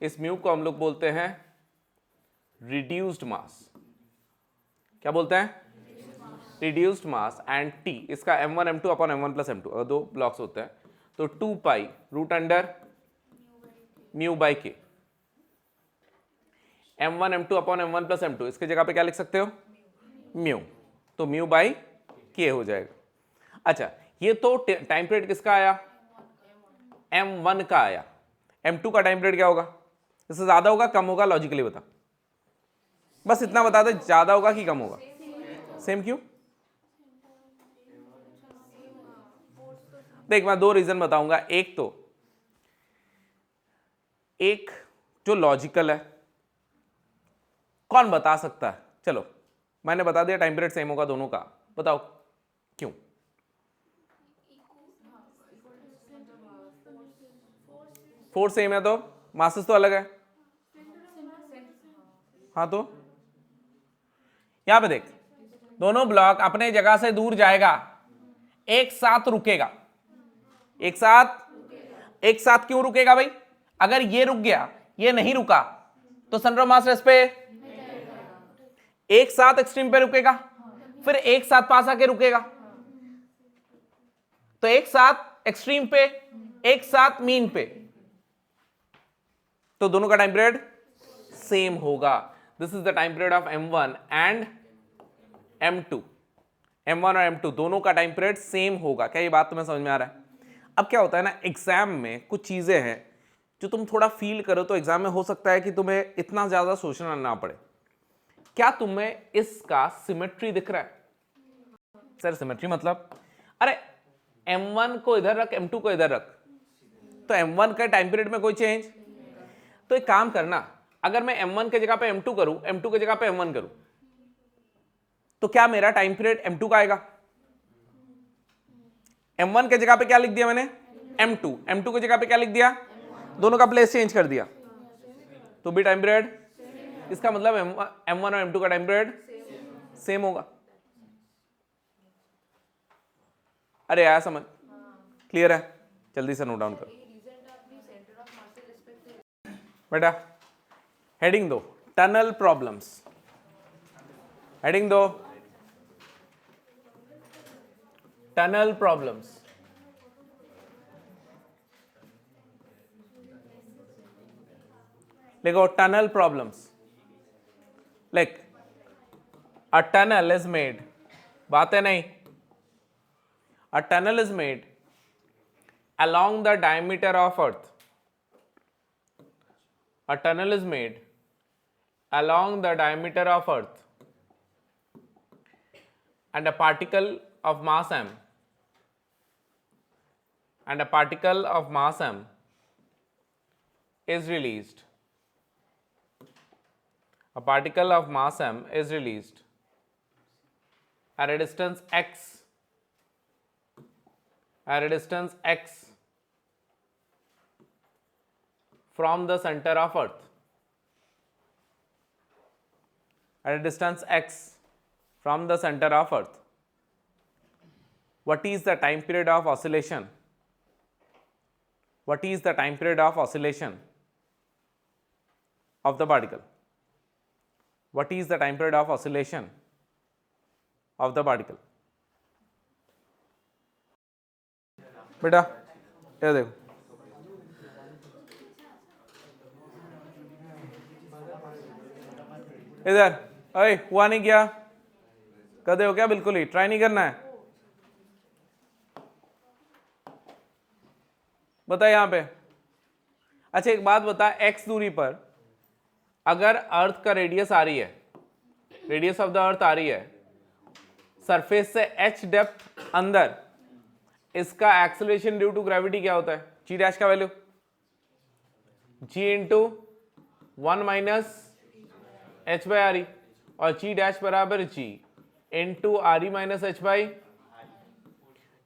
इस म्यू को हम लोग बोलते हैं रिड्यूस्ड मास। क्या बोलते हैं, रिड्यूस्ड मास, एंड t इसका m1 m2 upon m1 plus m2, अगर दो ब्लॉक्स होते हैं तो 2 pi root under mu by k, m1 m2 upon m1 plus m2, इसके जगह पे क्या लिख सकते हो, म्यू, तो म्यू बाई के हो जाएगा। अच्छा, ये तो टाइम पीरियड किसका आया, m1 का आया। m2 का टाइम पीरियड क्या होगा, इससे ज्यादा होगा कम होगा, लॉजिकली बता, बस इतना बता दे, ज्यादा होगा कि कम होगा, सेम क्यों? देख मैं दो रीजन बताऊंगा, एक जो लॉजिकल है, कौन बता सकता है, चलो मैंने बता दिया टाइम पीरियड सेम होगा दोनों का, बताओ क्यों? फोर्स सेम है तो मासेस तो अलग है। हाँ तो यहां पे देख, दोनों ब्लॉक अपने जगह से दूर जाएगा, एक साथ रुकेगा, एक साथ क्यों रुकेगा भाई? अगर ये रुक गया, ये नहीं रुका, तो सेंटर ऑफ मास रेस्ट पे एक साथ एक्सट्रीम पे रुकेगा, फिर एक साथ पास आके रुकेगा, तो एक साथ एक्सट्रीम पे, एक साथ मीन पे, तो दोनों का टाइम पीरियड सेम होगा। This is the time period of M1 and M2। M1 और M2 दोनों का टाइम पीरियड सेम होगा। क्या ये बात तुम्हें समझ में आ रहा है? अब क्या होता है ना, एग्जाम में कुछ चीजें हैं जो तुम थोड़ा फील करो तो एग्जाम में हो सकता है कि तुम्हें इतना ज्यादा सोचना ना पड़े। क्या तुम्हें इसका सिमेट्री दिख रहा है? सर सिमेट्री मतलब, अरे M1 को इधर रख, M2 को इधर रख, तो M1 का टाइम पीरियड में कोई चेंज? तो एक काम करना, अगर मैं M1 के जगह पे M2 करूं, M2 के जगह पे M1 करूं, तो क्या मेरा टाइम पीरियड M2 का आएगा? M1 के जगह पे क्या लिख दिया मैंने? M2। M2 के जगह पे क्या लिख दिया? दोनों का प्लेस चेंज कर दिया, तो भी टाइम पीरियड, इसका मतलब M1 और M2 का टाइम पीरियड सेम होगा। अरे आया समझ? क्लियर है? जल्दी से नोट डाउन करो बेटा। हेडिंग दो, टनल प्रॉब्लम्स। हेडिंग दो, टनल प्रॉब्लम्स। लिखो tunnel problems. Like a tunnel is made, बात है नहीं, a tunnel is made along the diameter of earth. A tunnel is made along the diameter of earth, and a particle of mass m, and a particle of mass m is released. A particle of mass m is released at a distance x, at a distance x from the center of earth, at a distance x from the center of earth. What is the time period of oscillation? What is the time period of oscillation of the particle? What is the time period of oscillation of the particle? बेटा ये देखो, इधर, अरे हुआ नहीं क्या? कदे हो क्या? बिल्कुल ही ट्राई नहीं करना है। बता यहां पे। अच्छा एक बात बता, x दूरी पर अगर अर्थ का रेडियस आ रही है, रेडियस ऑफ द अर्थ आ रही है, सरफेस से h डेप्थ अंदर, इसका एक्सेलरेशन ड्यू टू ग्रेविटी क्या होता है? जी डैश का value g into 1 minus H by R ई, और जी डैश बराबर g into are E minus H by,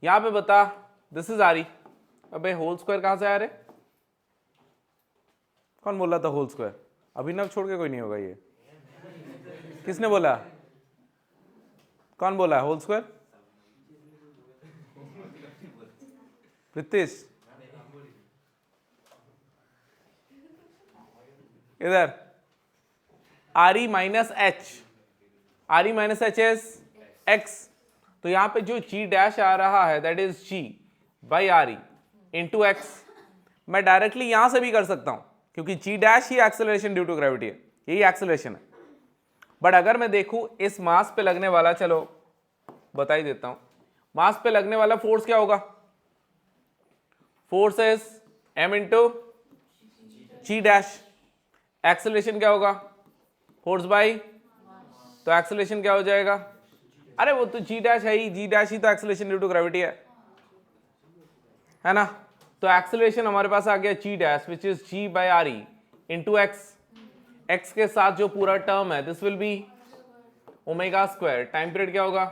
यहां पे बता दिस इज आर ई। अबे होल स्क्वायर कहां से आ रहे? कौन बोल रहा था होल स्क्वायर? अभिनव छोड़ के कोई नहीं होगा ये। किसने बोला? कौन बोला होल स्क्वायर? प्रीतिश इधर, R E minus H, R E minus H is x, तो यहां पे जो जी डैश आ रहा है that is ji by R E into x. मैं डायरेक्टली यहां से भी कर सकता हूं क्योंकि जी डैश ही एक्सेलरेशन ड्यू टू ग्रेविटी है, यही एक्सेलरेशन है। बट अगर मैं देखूं इस मास पे लगने वाला, चलो बता ही देता हूं, मास पे लगने वाला फोर्स क्या होगा? Force is m into g dash. Acceleration क्या होगा? फोर्स बाई, तो एक्सेलरेशन क्या हो जाएगा? अरे वो तो जी डैश है ही, जी डैश ही तो एक्सेलरेशन ड्यू टू ग्रेविटी है ना? तो एक्सेलरेशन हमारे पास आ गया g dash which is ji by R E into x. X के साथ जो पूरा टर्म है this will be omega square, time period क्या होगा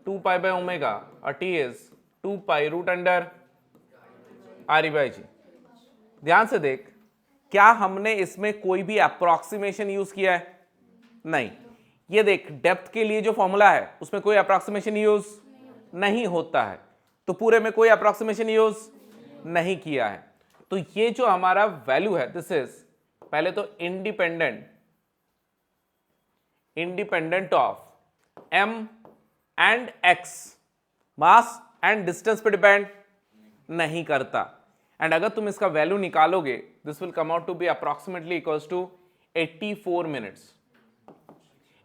2 पाई बाय ओमेगा, और T is 2 pi root under R by g. ध्यान से देख, क्या हमने इसमें कोई भी अप्रोक्सीमेशन यूज किया है? नहीं। ये देख, डेप्थ के लिए जो फॉर्मूला है उसमें कोई अप्रोक्सीमेशन यूज नहीं होता है, तो पूरे में कोई अप्रोक्सीमेशन यूज नहीं किया है। तो ये जो हमारा वैल्यू है, दिस इज पहले तो independent of m and x, mass and distance पे डिपेंड नहीं करता। एंड अगर तुम इसका वैल्यू निकालोगे, this will come out to be approximately equals to 84 minutes,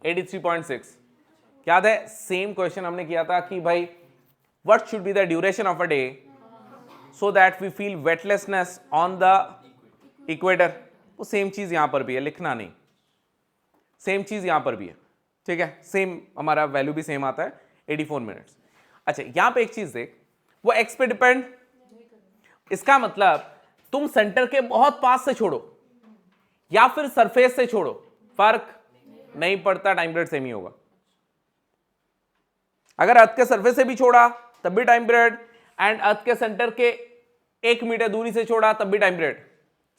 83.6। याद है सेम क्वेश्चन हमने किया था कि भाई what should be the duration of a day so that we feel weightlessness on the equator. वो सेम चीज यहां पर भी है, लिखना नहीं, सेम चीज यहां पर भी है, ठीक है। सेम हमारा वैल्यू भी सेम आता है 84 मिनट्स। अच्छा, यहां पे एक चीज देख, वो एक्स पे डिपेंड, इसका मतलब तुम सेंटर के बहुत पास से छोड़ो या फिर सरफेस से छोड़ो, फर्क नहीं पड़ता, टाइम पीरियड सेम ही होगा। अगर अर्थ के सरफेस से भी छोड़ा तब भी टाइम पीरियड, एंड अर्थ के सेंटर के 1 मीटर दूरी से छोड़ा तब भी टाइम पीरियड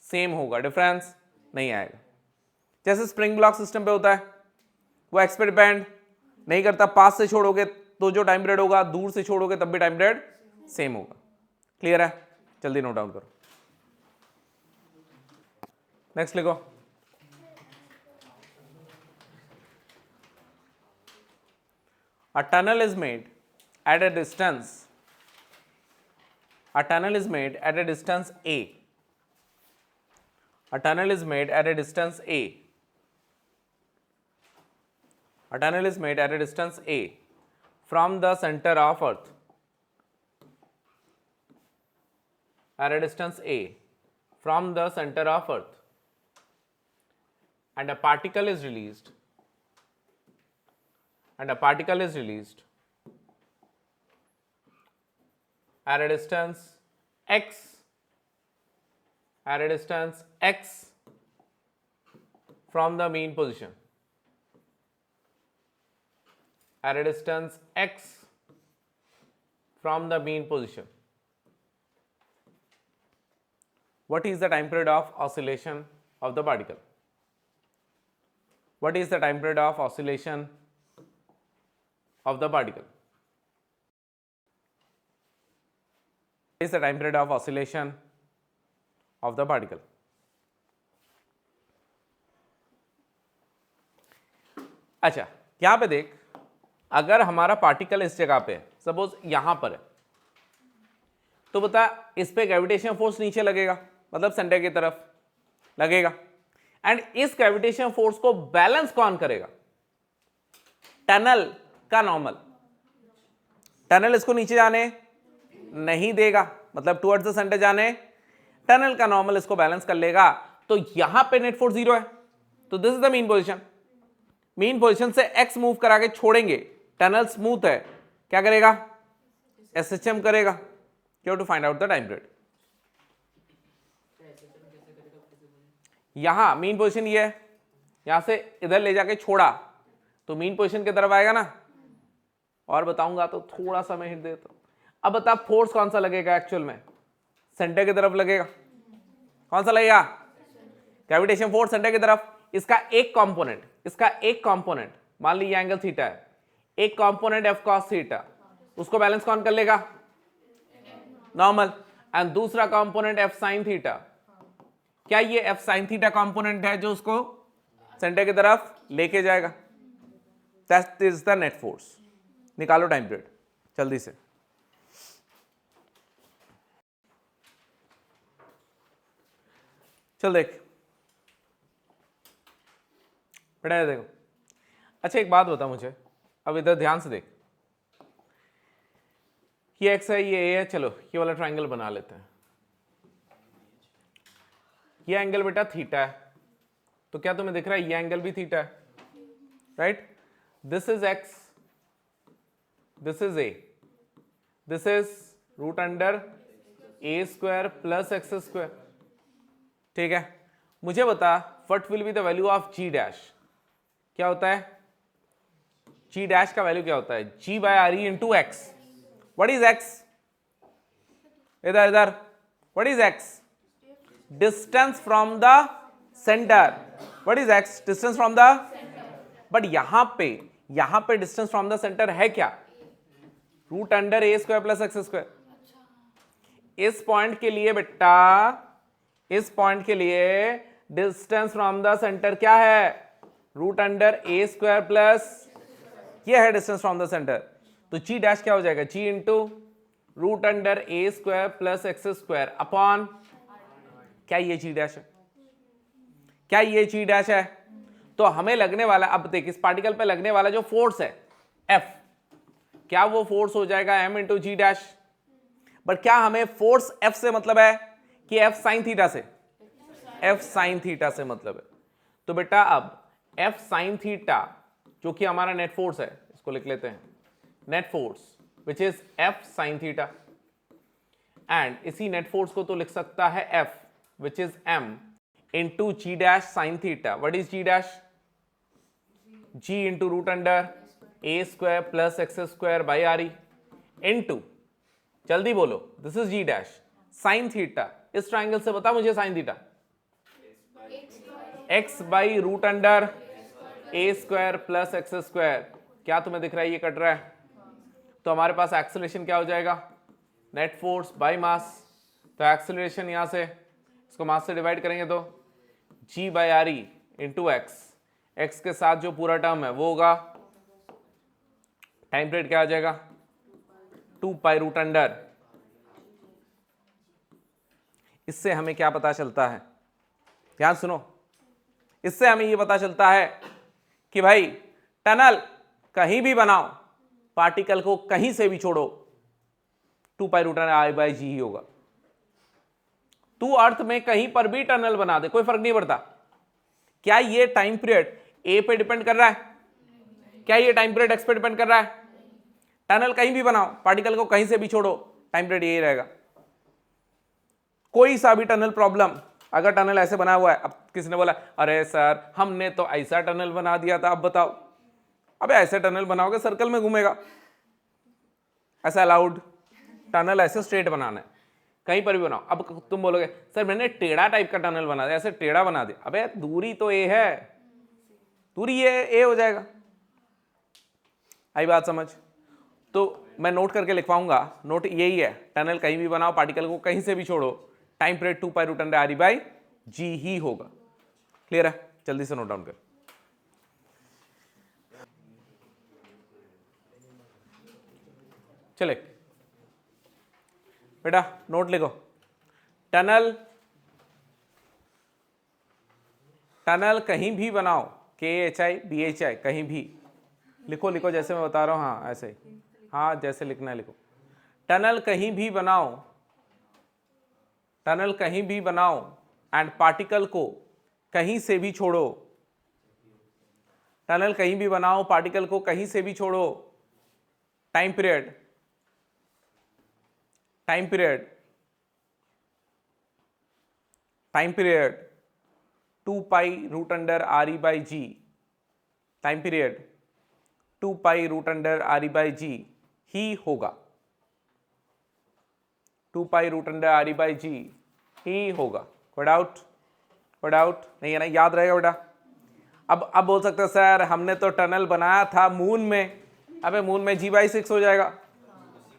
सेम होगा, डिफरेंस नहीं आएगा। जैसे स्प्रिंग ब्लॉक सिस्टम पे होता है, वो एक्स पे डिपेंड नहीं करता, पास से छोड़ोगे तो जो टाइम पीरियड होगा, दूर से छोड़ोगे तब भी टाइम पीरियड सेम होगा। क्लियर है? जल्दी नोट डाउन करो। नेक्स्ट लिखो, a tunnel is made at a distance, a tunnel is made at a distance a, a tunnel is made at a distance a, a tunnel is made at a distance a from the center of earth, at a distance a from the center of earth, and a particle is released, and a particle is released at a distance x, at a distance x from the mean position, at a distance x from the mean position. What is the time period of oscillation of the particle? What is the time period of oscillation of the particle? What is the time period of oscillation of the particle? अच्छा, यहां पे देख, अगर हमारा particle इस जगह पे है, सपोज यहां पर है, तो बता इस पे ग्रेविटेशन फोर्स नीचे लगेगा, मतलब सेंटर की तरफ लगेगा, एंड इस ग्रेविटेशन फोर्स को बैलेंस कौन करेगा? टनल का नॉर्मल। टनल इसको नीचे जाने नहीं देगा, मतलब टुवर्ड्स द सेंटर जाने, टनल का नॉर्मल इसको बैलेंस कर लेगा। तो यहां पे नेट फोर्स 0 है, तो this is the mean position. Mean position से x मूव करा के छोड़ेंगे, टनल स्मूथ है, क्या करेगा? SHM करेगा। You have to find out the time period. यहां मीन पोजीशन ये है, यहां से इधर ले जाके छोड़ा तो मीन पोजीशन की तरफ आएगा ना, और बताऊंगा तो थोड़ा सा मैं हिंट देता हूं। अब बता फोर्स कौन सा लगेगा एक्चुअल में? सेंटर की तरफ लगेगा। कौन सा लगेगा? ग्रेविटेशन फोर्स सेंटर की तरफ। इसका एक कंपोनेंट मान ली ये एंगल थीटा है, एक कंपोनेंट एफ कॉस थीटा, उसको बैलेंस कौन कर लेगा? नॉर्मल। एंड दूसरा कंपोनेंट एफ साइन थीटा, क्या ये एफ साइन थीटा कंपोनेंट है जो उसको सेंटर की तरफ लेके जाएगा? That is the net force. निकालो टाइम पीरियड जल्दी से। चल देख बेटा, देखो। अच्छा एक बात बता मुझे, अब इधर ध्यान से देख, ये एक्स है, ये ए है, चलो ये वाला ट्रायंगल बना लेते हैं। ये एंगल बेटा थीटा है, तो क्या तुम्हें दिख रहा है ये एंगल भी थीटा है, right? This is x, this is a, this is root under a square plus x square, ठीक है। मुझे बता what will be the value of g dash. क्या होता है? जी डैश का वैल्यू क्या होता है, g by R E into x. What is x, इधर इधर, what is x, distance from the centre. What is x, distance from the, but यहां पे डिस्टेंस फ्रॉम द सेंटर है क्या, root under a square plus x square. इस point के लिए बेटा, इस पॉइंट के लिए डिस्टेंस फ्रॉम द सेंटर क्या है, root under a square plus, ये है डिस्टेंस फ्रॉम द सेंटर. तो जी डैश क्या हो जाएगा, g into root under a square plus x square upon, क्या ये जी डैश है, क्या ये जी डैश है. तो हमें लगने वाला, अब देख इस पार्टिकल पे लगने वाला जो फोर्स है एफ, क्या वो फोर्स हो जाएगा m into g dash. But क्या हमें फोर्स एफ से मतलब है कि एफ साइन थीटा से, एफ साइन थीटा से मतलब है. तो बेटा अब एफ साइन थीटा जो कि हमारा नेट फोर्स है, इसको लिख लेते हैं net force which is F sine theta, and इसी नेट फोर्स को तो लिख सकता है F which is m into g dash sine theta. What is g dash, g into root under a square plus x square by R E into, जल्दी बोलो, this is g dash sine theta. इस triangle से बता मुझे sine theta, x by root under a square plus x square. क्या तुम्हें दिख रहा है ये कट रहा है. तो हमारे पास एक्सेलरेशन क्या हो जाएगा, नेट फोर्स बाई मास. तो एक्सेलरेशन यहां से, इसको मास से डिवाइड करेंगे तो g by R E into x, x के साथ जो पूरा टर्म है वो होगा, टाइम पीरियड क्या आ जाएगा 2 पाई रूट अंडर. इससे हमें क्या पता चलता है, ध्यान सुनो, इससे हमें ये पता चलता है कि भाई टनल कहीं भी बनाओ, पार्टिकल को कहीं से भी छोड़ो, 2 pi root under I by g ही होगा. तू अर्थ में कहीं पर भी टनल बना दे, कोई फर्क नहीं पड़ता. क्या ये टाइम पीरियड ए पे डिपेंड कर रहा है, क्या ये टाइम पीरियड एक्स पे डिपेंड कर रहा है. टनल कहीं भी बनाओ, पार्टिकल को कहीं से भी छोड़ो, टाइम पीरियड यही रहेगा. कोई सा भी टनल प्रॉब्लम, अगर टनल ऐसे बना हुआ है, अब किसी ने बोला अरे सर हमने तो ऐसा टनल बना दिया था, अब बताओ. अबे ऐसे टनल बनाओगे सर्कल में घूमेगा, ऐसा अलाउड, टनल ऐसे स्ट्रेट बनाना है, कहीं पर भी बनाओ. अब तुम बोलोगे सर मैंने टेढ़ा टाइप का टनल बना दिया, ऐसे टेढ़ा बना दिया. अबे दूरी तो ए है, दूरी ये ए हो जाएगा. आई बात समझ. तो मैं नोट करके लिखवाऊंगा, नोट यही है, टनल कहीं भी बनाओ, पार्टिकल को कहीं से भी छोड़ो, time period 2 pi root under R e by g ही होगा. क्लियर है, जल्दी से नोट डाउन कर. चले बेटा नोट लिखो, टनल, टनल कहीं भी बनाओ, K H I B H I कहीं भी लिखो, लिखो जैसे मैं बता रहा हूं, हाँ ऐसे ही, हाँ जैसे लिखना है लिखो. टनल कहीं भी बनाओ, टनल कहीं भी बनाओ एंड पार्टिकल को कहीं से भी छोड़ो, टनल कहीं भी बनाओ, पार्टिकल को कहीं से भी छोड़ो, time period, time period, time period 2 pi root under R e by g, time period 2 pi root under R e by g ही होगा, 2 pi root under R e by g ही होगा. कोई डाउट, कोई डाउट नहीं है ना, याद रहेगा बेटा. अब बोल सकते हो सर हमने तो टनल बनाया था मून में, अबे मून में जी बाई 6 हो जाएगा,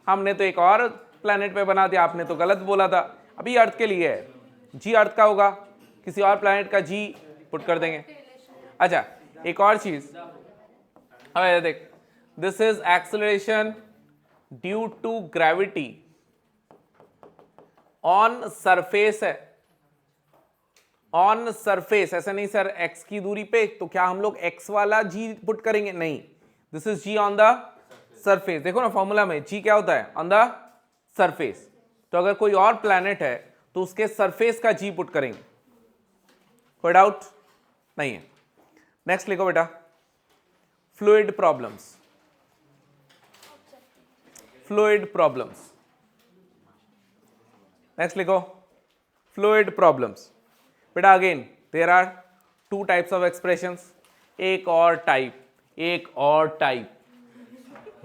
हमने तो एक और प्लेनेट पे बना दिया, आपने तो गलत बोला था. अभी अर्थ के लिए है, जी अर्थ का होगा, किसी और प्लेनेट का जी पुट कर देंगे. अच्छा एक और चीज, अब देख, this is acceleration due to gravity on surface है, ऑन सरफेस, ऐसा नहीं सर एक्स की दूरी पे, तो क्या हम लोग एक्स वाला जी पुट करेंगे, नहीं, this is g on the surface. देखो ना फॉर्मूला में जी क्या होता है, ऑन द सरफेस. तो अगर कोई और प्लैनेट है तो उसके सरफेस का जी पुट करेंगे. कोई डाउट नहीं है. नेक्स्ट लिखो बेटा, fluid problems, fluid problems. Next लिखो, फ्लूइड प्रॉब्लम्स. बेटा again there are 2 types of expressions, एक और टाइप, एक और टाइप.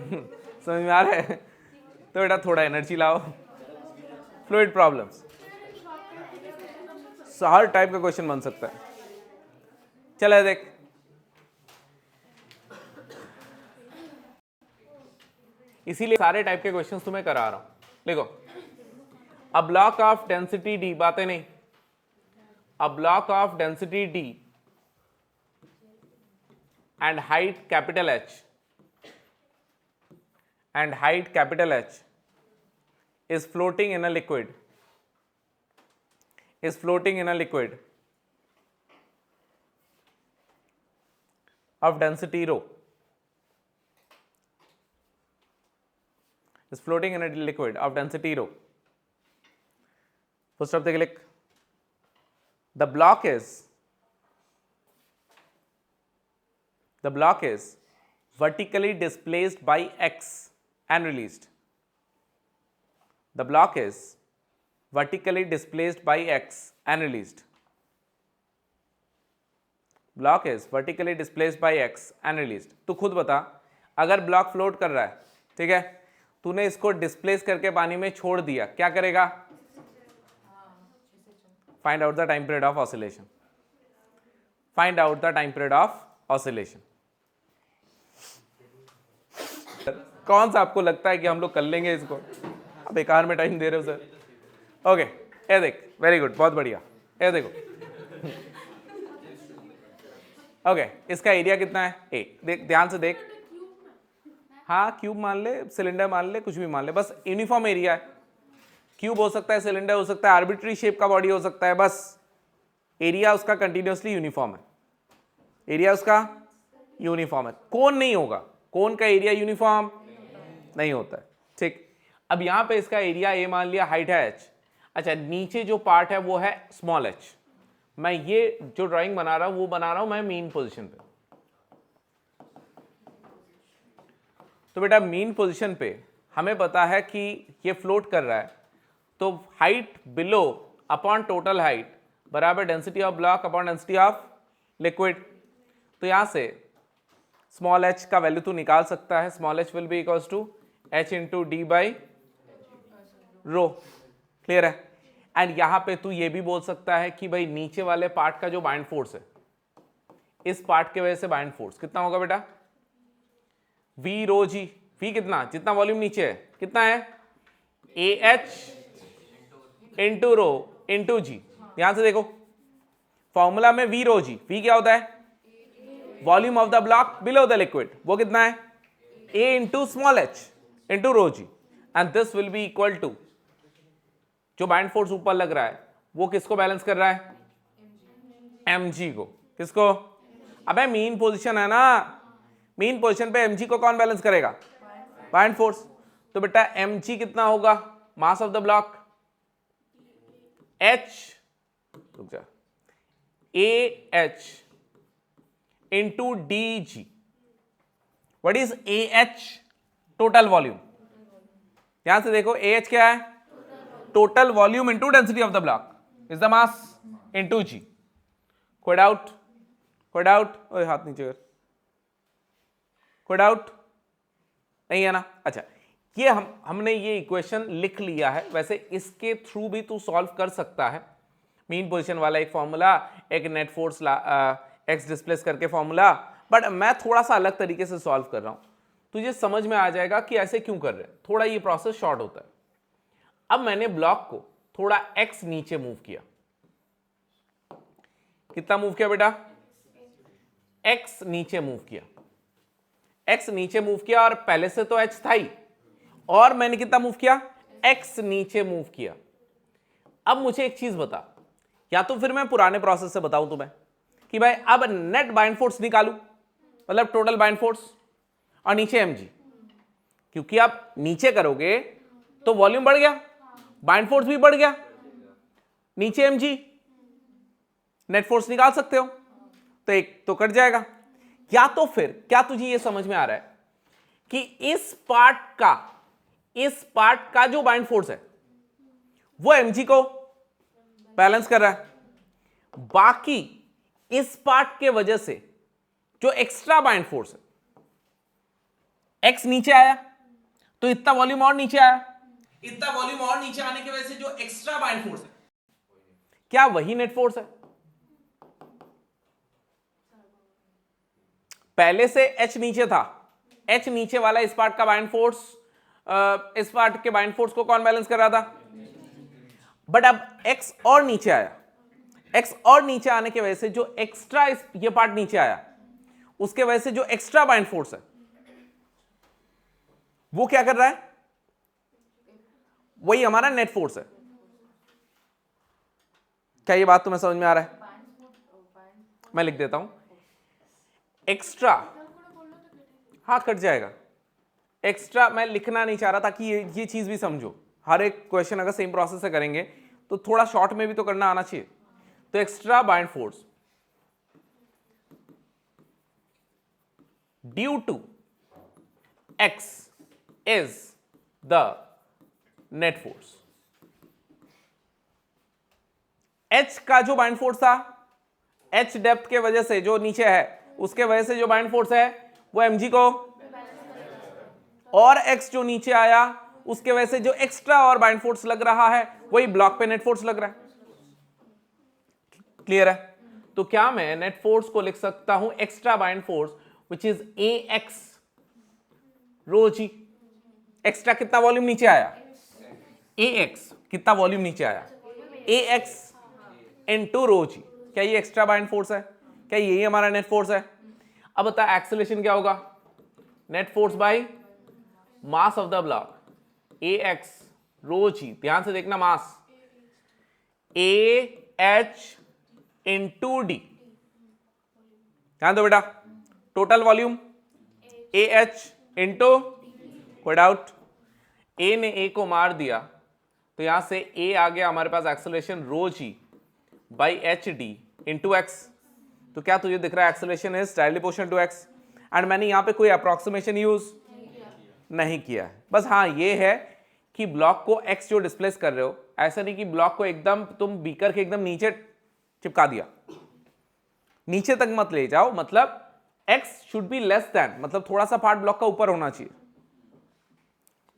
समझ में आ रहा है? तो बेटा थोड़ा एनर्जी लाओ। फ्लूइड प्रॉब्लम्स, हर टाइप का क्वेश्चन बन सकता है। चल देख, इसीलिए सारे टाइप के क्वेश्चंस तुम्हें करा रहा हूं। देखो, a block of density D, बातें नहीं, a block of density D and height capital H and height capital H is floating in a liquid, is floating in a liquid of density rho, is floating in a liquid of density rho. Full stop, click. The block is vertically displaced by x and released. The block is vertically displaced by x and released. Block is vertically displaced by x and released. तू खुद बता, अगर block float कर रहा है, ठीक है, तूने इसको डिस्प्लेस करके पानी में छोड़ दिया, क्या करेगा? Find out the time period of oscillation. Find out the time period of oscillation. कौन सा आपको लगता है कि हम लोग कर लेंगे इसको? अब बेकार में टाइम दे रहे हो सर। ओके, ये देख, वेरी गुड, बहुत बढ़िया। ये देखो, ओके, इसका एरिया कितना है? ए। देख, ध्यान से देख, हाँ क्यूब मान ले, सिलेंडर मान ले, कुछ भी मान ले, बस यूनिफॉर्म एरिया है। क्यूब हो सकता है, सिलेंडर हो सकता है, आर्बिट्री शेप का बॉडी हो सकता है, बस एरिया उसका कंटिन्यूसली यूनिफॉर्म है। एरिया उसका यूनिफॉर्म है। कोन नहीं होगा, कोन का एरिया यूनिफॉर्म नहीं होता है, ठीक। अब यहां पे इसका एरिया ए मान लिया, हाइट है h। अच्छा, नीचे जो पार्ट है वो है स्मॉल h। मैं ये जो ड्राइंग बना रहा हूं वो बना रहा हूं मैं मीन पोजीशन पे। तो बेटा मीन पोजीशन पे हमें पता है कि ये फ्लोट कर रहा है, तो height below upon total height बराबर density of block upon density of liquid. तो यहां से स्मॉल h का वैल्यू तू निकाल सकता है। Small h will be equals to h into d by rho. Clear है? एंड यहां पे तू ये भी बोल सकता है कि भाई नीचे वाले पार्ट का जो बाइंड फोर्स है, इस पार्ट के वजह से बाइंड फोर्स कितना होगा बेटा? v रो जी। v कितना? जितना वॉल्यूम नीचे है कितना है? ah इंटू रो इंटू जी। ध्यान से देखो, फॉर्मूला में v रो जी, v क्या होता है? Volume of the block below the liquid, वो कितना है? a into small h into rho g, and this will be equal to जो बाइंड फोर्स ऊपर लग रहा है वो किसको बैलेंस कर रहा है? mg को। किसको? अबे मीन पोजीशन है ना, मीन पोजीशन पे mg को कौन बैलेंस करेगा? Buoyant force. तो बेटा mg कितना होगा? Mass of the block h, रुक जा, ah into d g. What is AH? Total volume. ध्यान से देखो, AH क्या है? Total volume into density of the block is the mass into g. कोई डाउट? कोई डाउट? ओए हाथ नीचे कर। कोई डाउट नहीं है ना? अच्छा, ये हमने ये इक्वेशन लिख लिया है। वैसे इसके थ्रू भी तू सॉल्व कर सकता है। मीन पोजीशन वाला एक फॉर्मूला, एक नेट फोर्स एक्स डिस्प्लेस करके फॉर्मूला, बट मैं थोड़ा सा अलग तरीके से सॉल्व कर रहा हूं। तुझे समझ में आ जाएगा कि ऐसे क्यों कर रहे हैं, थोड़ा ये प्रोसेस शॉर्ट होता है। अब मैंने ब्लॉक को थोड़ा x नीचे मूव किया। कितना मूव किया बेटा? x नीचे मूव किया। x नीचे मूव किया, और पहले से तो h था ही, और मैंने कितना मूव किया? x नीचे मूव किया। अब मुझे एक चीज बता, या तो फिर मैं पुराने प्रोसेस से बताऊं तुम्हें कि भाई अब नेट बाइंड फोर्स निकालूं, मतलब टोटल बाइंड फोर्स, और नीचे mg, क्योंकि आप नीचे करोगे तो वॉल्यूम बढ़ गया, बाइंड फोर्स भी बढ़ गया, नीचे mg, नेट फोर्स निकाल सकते हो, तो एक तो कट जाएगा। या तो फिर क्या तुझे ये समझ में आ रहा है कि इस पार्ट का जो बाइंड फोर्स है वो mg को बैलेंस कर रहा है, बाकी इस पार्ट के वजह से जो एक्स्ट्रा बाइंड फोर्स है x नीचे आया तो इतना वॉल्यूम और नीचे आया, इतना वॉल्यूम और नीचे आने की वजह से जो एक्स्ट्रा बाइंड फोर्स है, क्या वही नेट फोर्स है? पहले से h नीचे था, h नीचे वाला इस पार्ट का बाइंड फोर्स, इस पार्ट के बाइंड फोर्स को कौन बैलेंस कर रहा था? बट अब x और नीचे आया, x और नीचे आने की वजह से जो एक्स्ट्रा ये पार्ट नीचे आया, उसके वजह से जो एक्स्ट्रा बाइंड फोर्स है वो क्या कर रहा है? वही हमारा नेट फोर्स है। क्या ये बात तुम्हें समझ में आ रहा है? मैं लिख देता हूं, एक्स्ट्रा, हाँ कट जाएगा, एक्स्ट्रा मैं लिखना नहीं चाह रहा ताकि ये चीज भी समझो, हर एक क्वेश्चन अगर सेम प्रोसेस से करेंगे तो थोड़ा शॉर्ट में भी तो करना आना चाहिए। तो extra buoyant force due to x is the net force। h का जो बाइंड फोर्स था, h डेप्थ के वजह से जो नीचे है उसके वजह से जो बाइंड फोर्स है वो mg को, और x जो नीचे आया उसके वजह से जो एक्स्ट्रा और बाइंड फोर्स लग रहा है वही ब्लॉक पे नेट फोर्स लग रहा है। क्लियर है? तो क्या मैं नेट फोर्स को लिख सकता हूं extra buoyant force which is ax rho g. Extra कितना वॉल्यूम नीचे आया? ax कितना वॉल्यूम नीचे आया? ax into rho g. क्या ये एक्स्ट्रा बाइंड फोर्स है? क्या यही हमारा नेट फोर्स है? अब बता एक्सेलरेशन क्या होगा? Net force by mass of the block, ax rho जी, ध्यान से देखना, मास ah इंटू डी, ध्यान दो बेटा, टोटल वॉल्यूम ah इंटू, कोई डाउट? a ने a को मार दिया तो यहां से a आ गया हमारे पास acceleration rho g by h d into x. तो क्या तुझे दिख रहा है acceleration is directly proportional to x, and मैंने यहां पे कोई अप्रोक्सीमेशन यूज नहीं किया है, बस हाँ ये है कि ब्लॉक को x जो डिस्प्लेस कर रहे हो, ऐसा नहीं कि ब्लॉक को एकदम तुम बीकर के एकदम नीचे चिपका दिया, नीचे तक मत ले जाओ, मतलब x should be less than, मतलब थोड़ा सा पार्ट ब्लॉक का ऊपर होना चाहिए,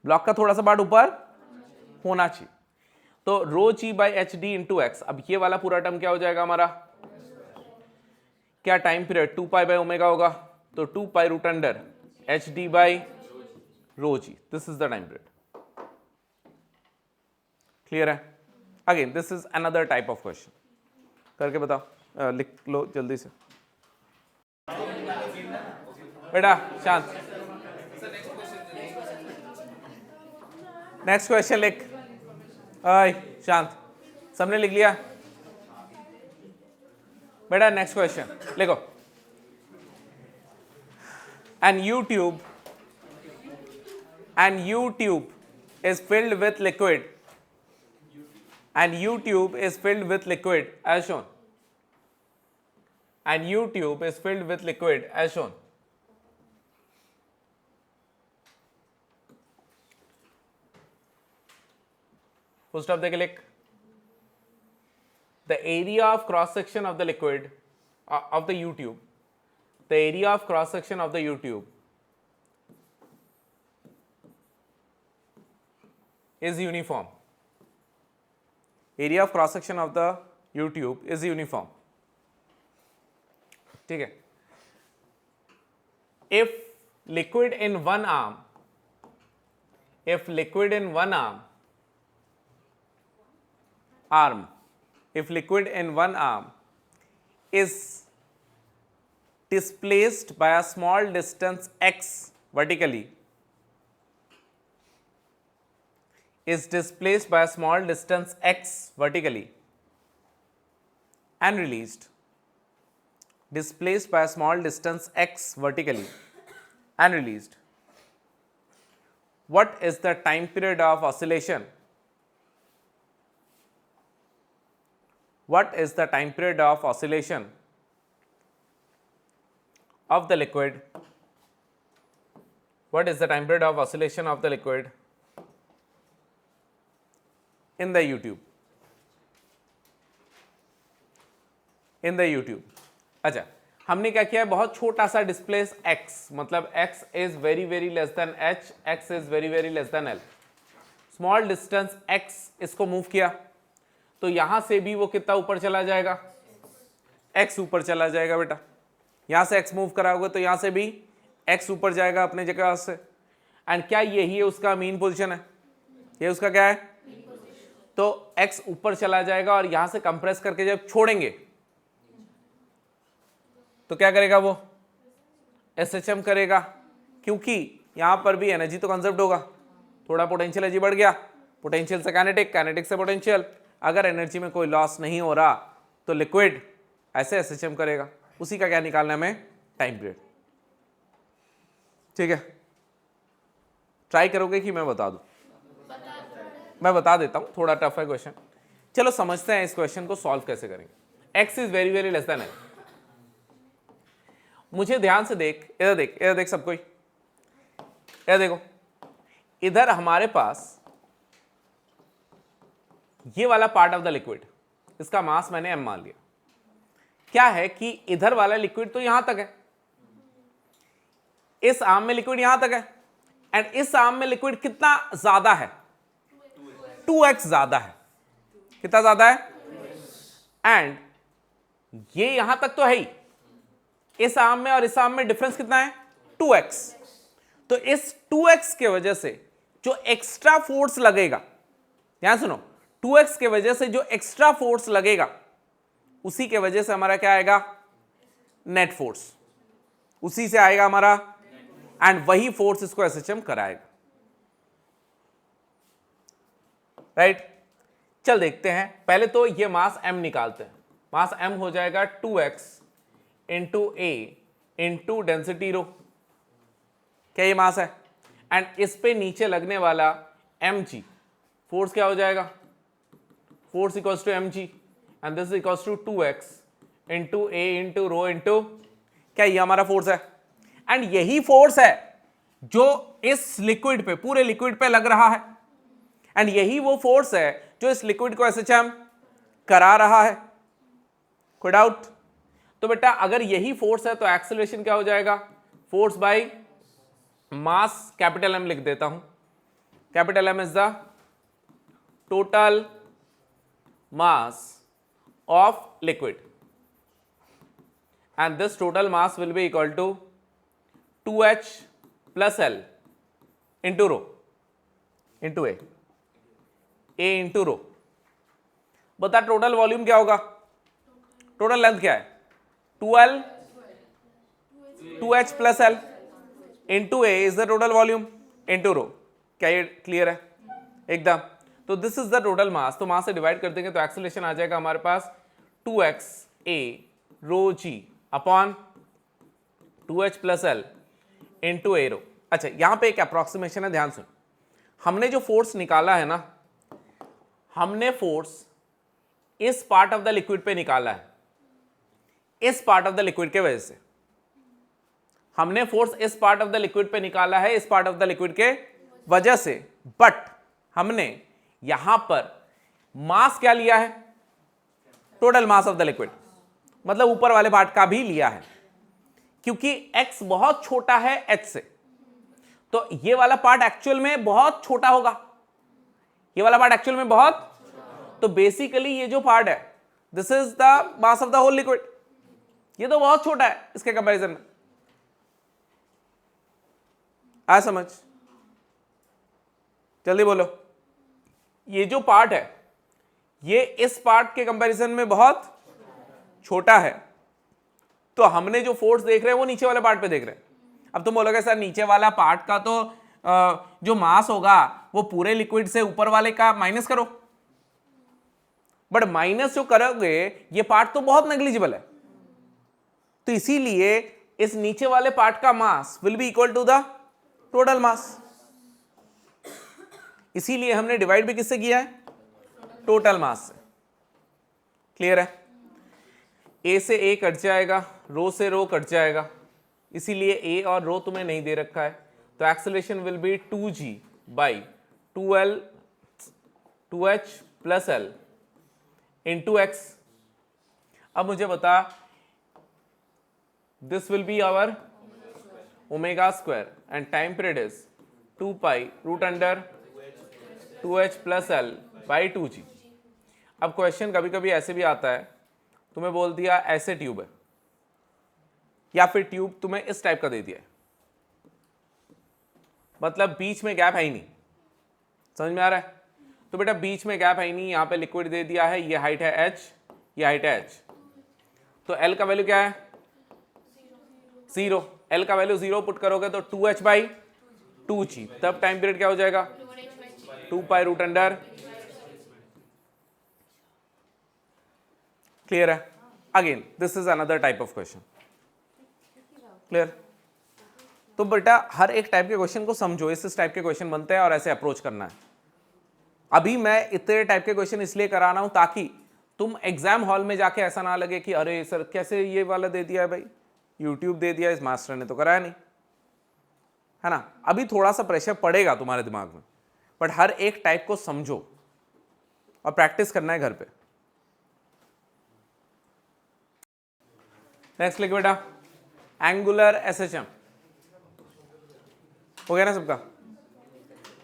ब्लॉक का थोड़ा सा पार्ट ऊपर होना चाहिए। तो rho g by h d into x, अब ये वाला पूरा टर्म क्या हो जाएगा हमारा? क्या time period 2 pi by omega होगा, तो 2 pi root under h d by rho g, this is the time period. Clear है? Again this is another type of question, करके बताओ, लिख लो जल्दी से बेटा, शांत। नेक्स्ट क्वेश्चन लिख, शांत, सबने लिख लिया बेटा? नेक्स्ट क्वेश्चन लिखो, N U tube is filled with liquid, and U tube is filled with liquid as shown, and U tube is filled with liquid as shown। full stop देके लिख, the area of cross section of the liquid of the U tube, the area of cross section of the U tube is uniform, area of cross section of the U tube is uniform। ठीक है? if liquid in one arm, if liquid in one arm if liquid in one arm is displaced by a small distance x vertically, is displaced by a small distance x vertically and released, displaced by a small distance x vertically and released, what is the time period of oscillation? What is the time period of oscillation of the liquid? What is the time period of oscillation of the liquid in the U tube? In the U tube। अच्छा, हमने क्या किया है, बहुत छोटा सा displace x, मतलब x is very very less than h, x is very very less than l, small distance x इसको मूव किया, तो यहां से भी वो कितना ऊपर चला जाएगा, x ऊपर चला जाएगा बेटा। यहां से x मूव करा होगा तो यहां से भी x ऊपर जाएगा अपने जगह से। एंड क्या यही है उसका मीन पोजीशन है, ये उसका क्या है, तो x ऊपर चला जाएगा और यहां से कंप्रेस करके जब छोड़ेंगे तो क्या करेगा, वो SHM करेगा, क्योंकि यहां पर भी एनर्जी तो कंजर्व होगा, थोड़ा पोटेंशियल एनर्जी बढ़ गया, पोटेंशियल से काइनेटिक, काइनेटिक से पोटेंशियल, अगर एनर्जी में कोई लॉस नहीं हो रहा तो लिक्विड ऐसे SHM करेगा। उसी का क्या निकालना है हमें, टाइम पीरियड। ठीक है, ट्राई करोगे कि मैं बता दूं? मैं बता देता हूं, थोड़ा टफ है क्वेश्चन। चलो समझते हैं इस क्वेश्चन को सॉल्व कैसे करेंगे। x is very very less than l। मुझे ध्यान से देख, इधर देख, इधर देख सब कोई, इधर देखो, इधर हमारे पास ये वाला पार्ट ऑफ द लिक्विड, इसका मास मैंने m मान लिया। क्या है कि इधर वाला लिक्विड तो यहां तक है, इस आर्म में लिक्विड यहां तक है, एंड इस आर्म में लिक्विड कितना ज्यादा है, 2x ज्यादा है। कितना ज्यादा है, एंड ये यहां तक तो है ही, इस आर्म में और इस आर्म में डिफरेंस कितना है, 2x। तो इस 2x के वजह से जो एक्स्ट्रा फोर्स लगेगा, ध्यान सुनो, 2x के वजह से जो एक्स्ट्रा फोर्स लगेगा उसी के वजह से हमारा क्या आएगा, नेट फोर्स, उसी से आएगा हमारा, एंड वही फोर्स इसको SHM कराएगा। राइट, चल देखते हैं, पहले तो ये मास m निकालते हैं। मास m हो जाएगा 2x into a into density rho, क्या ये मास है, एंड इस पे नीचे लगने वाला mg, फोर्स क्या हो जाएगा, force equals to mg, and this equals to 2x into a into rho into, क्या ये हमारा फोर्स है, एंड यही फोर्स है जो इस लिक्विड पे, पूरे लिक्विड पे लग रहा है, एंड यही वो फोर्स है जो इस लिक्विड को SHM करा रहा है। कोई डाउट? तो बेटा अगर यही फोर्स है तो एक्सेलरेशन क्या हो जाएगा, force by mass, capital M लिख देता हूं, capital M is the total mass of liquid, and this total mass will be equal to 2h plus l into rho into a into rho. बता total volume क्या होगा, total length क्या है, 2h plus l into a is the total volume into rho. क्या ये clear है एकदम? तो दिस इज द टोटल मास, तो मास से डिवाइड कर देंगे तो एक्सेलरेशन आ जाएगा हमारे पास 2x a rho g upon 2h plus l into a rho. अच्छा यहां पे एक अप्रोक्सीमेशन है, ध्यान सुन, हमने जो फोर्स निकाला है ना, हमने फोर्स इस पार्ट ऑफ द लिक्विड पे निकाला है, इस पार्ट ऑफ द लिक्विड के वजह से हमने फोर्स इस पार्ट ऑफ द लिक्विड पे निकाला है, इस पार्ट ऑफ द लिक्विड के वजह से, बट हमने यहां पर मास क्या लिया है, total mass of the liquid, मतलब ऊपर वाले पार्ट का भी लिया है, क्योंकि x बहुत छोटा है h से, तो ये वाला पार्ट एक्चुअल में बहुत छोटा होगा, ये वाला पार्ट एक्चुअल में बहुत, तो बेसिकली ये जो पार्ट है this is the mass of the whole liquid, ये तो बहुत छोटा है इसके कंपैरिजन में। आ समझ, जल्दी बोलो, ये जो पार्ट है ये इस पार्ट के कंपैरिजन में बहुत छोटा है, तो हमने जो फोर्स देख रहे हैं वो नीचे वाले पार्ट पे देख रहे हैं। अब तुम बोलोगे सर नीचे वाला पार्ट का तो जो मास होगा वो पूरे लिक्विड से ऊपर वाले का माइनस करो, बट माइनस जो करोगे ये पार्ट तो बहुत नेग्लिजिबल है, तो इसीलिए इस नीचे वाले पार्ट का mass will be equal to the total mass, इसीलिए हमने डिवाइड भी किससे किया है, टोटल मास से। क्लियर है? ए से ए कट जाएगा, रो से रो कट जाएगा, इसीलिए ए और रो तुम्हें नहीं दे रखा है, तो acceleration will B 2g by 2h plus l into x। अब मुझे बता this will be our omega square and time period is 2 pi root under 2h plus l by 2g। अब क्वेश्चन कभी कभी ऐसे भी आता है, तुम्हें बोल दिया ऐसे ट्यूब है, या फिर ट्यूब तुम्हें इस टाइप का दे दिया है, मतलब बीच में गैप है ही नहीं, समझ में आ रहा है? तो बेटा बीच में गैप है ही नहीं, यहां पे लिक्विड दे दिया है, ये हाइट है h, ये हाइट है h, तो l का वैल्यू क्या है 0, l का वैल्यू 0 पुट करोगे तो 2h by 2g, तब टाइम पीरियड क्या हो जाएगा 2 pi रूट अंडर। क्लियर है? Again this is another type of question. Clear? तो बेटा हर एक टाइप के क्वेश्चन को समझो, इस टाइप के क्वेश्चन बनते हैं और ऐसे अप्रोच करना है। अभी मैं इतने टाइप के क्वेश्चन इसलिए करा रहा हूं ताकि तुम एग्जाम हॉल में जाके ऐसा ना लगे कि अरे सर कैसे ये वाला दे दिया है, भाई यूट्यूब दे दिया, इस मास्टर ने तो कराया नहीं, है ना? अभी थोड़ा सा प्रेशर पड़ेगा तुम्हारे दिमाग में, बट हर एक टाइप को समझो और प्रैक्टिस करना है घर पे। नेक्स्ट लिख बेटा एंगुलर एसएचएम, हो गया ना सबका?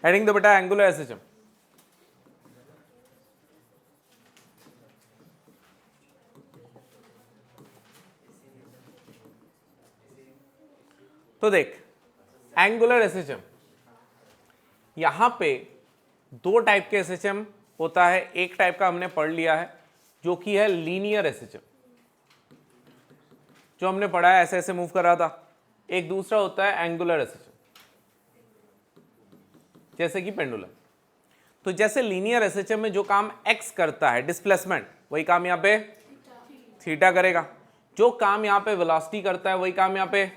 हेडिंग दो बेटा एंगुलर एसएचएम। तो देख एंगुलर एसएचएम, यहां पे दो टाइप के एसएचएम होता है। एक टाइप का हमने पढ़ लिया है जो कि है लीनियर एसएचएम, जो हमने पढ़ा है ऐसे ऐसे मूव कर रहा था। एक दूसरा होता है एंगुलर एसएचएम, जैसे कि पेंडुलम। तो जैसे लीनियर एसएचएम में जो काम x करता है डिस्प्लेसमेंट, वही काम यहाँ पे थीटा करेगा। जो काम यहाँ पे वेलोसिटी करता है वही काम यहाँ पे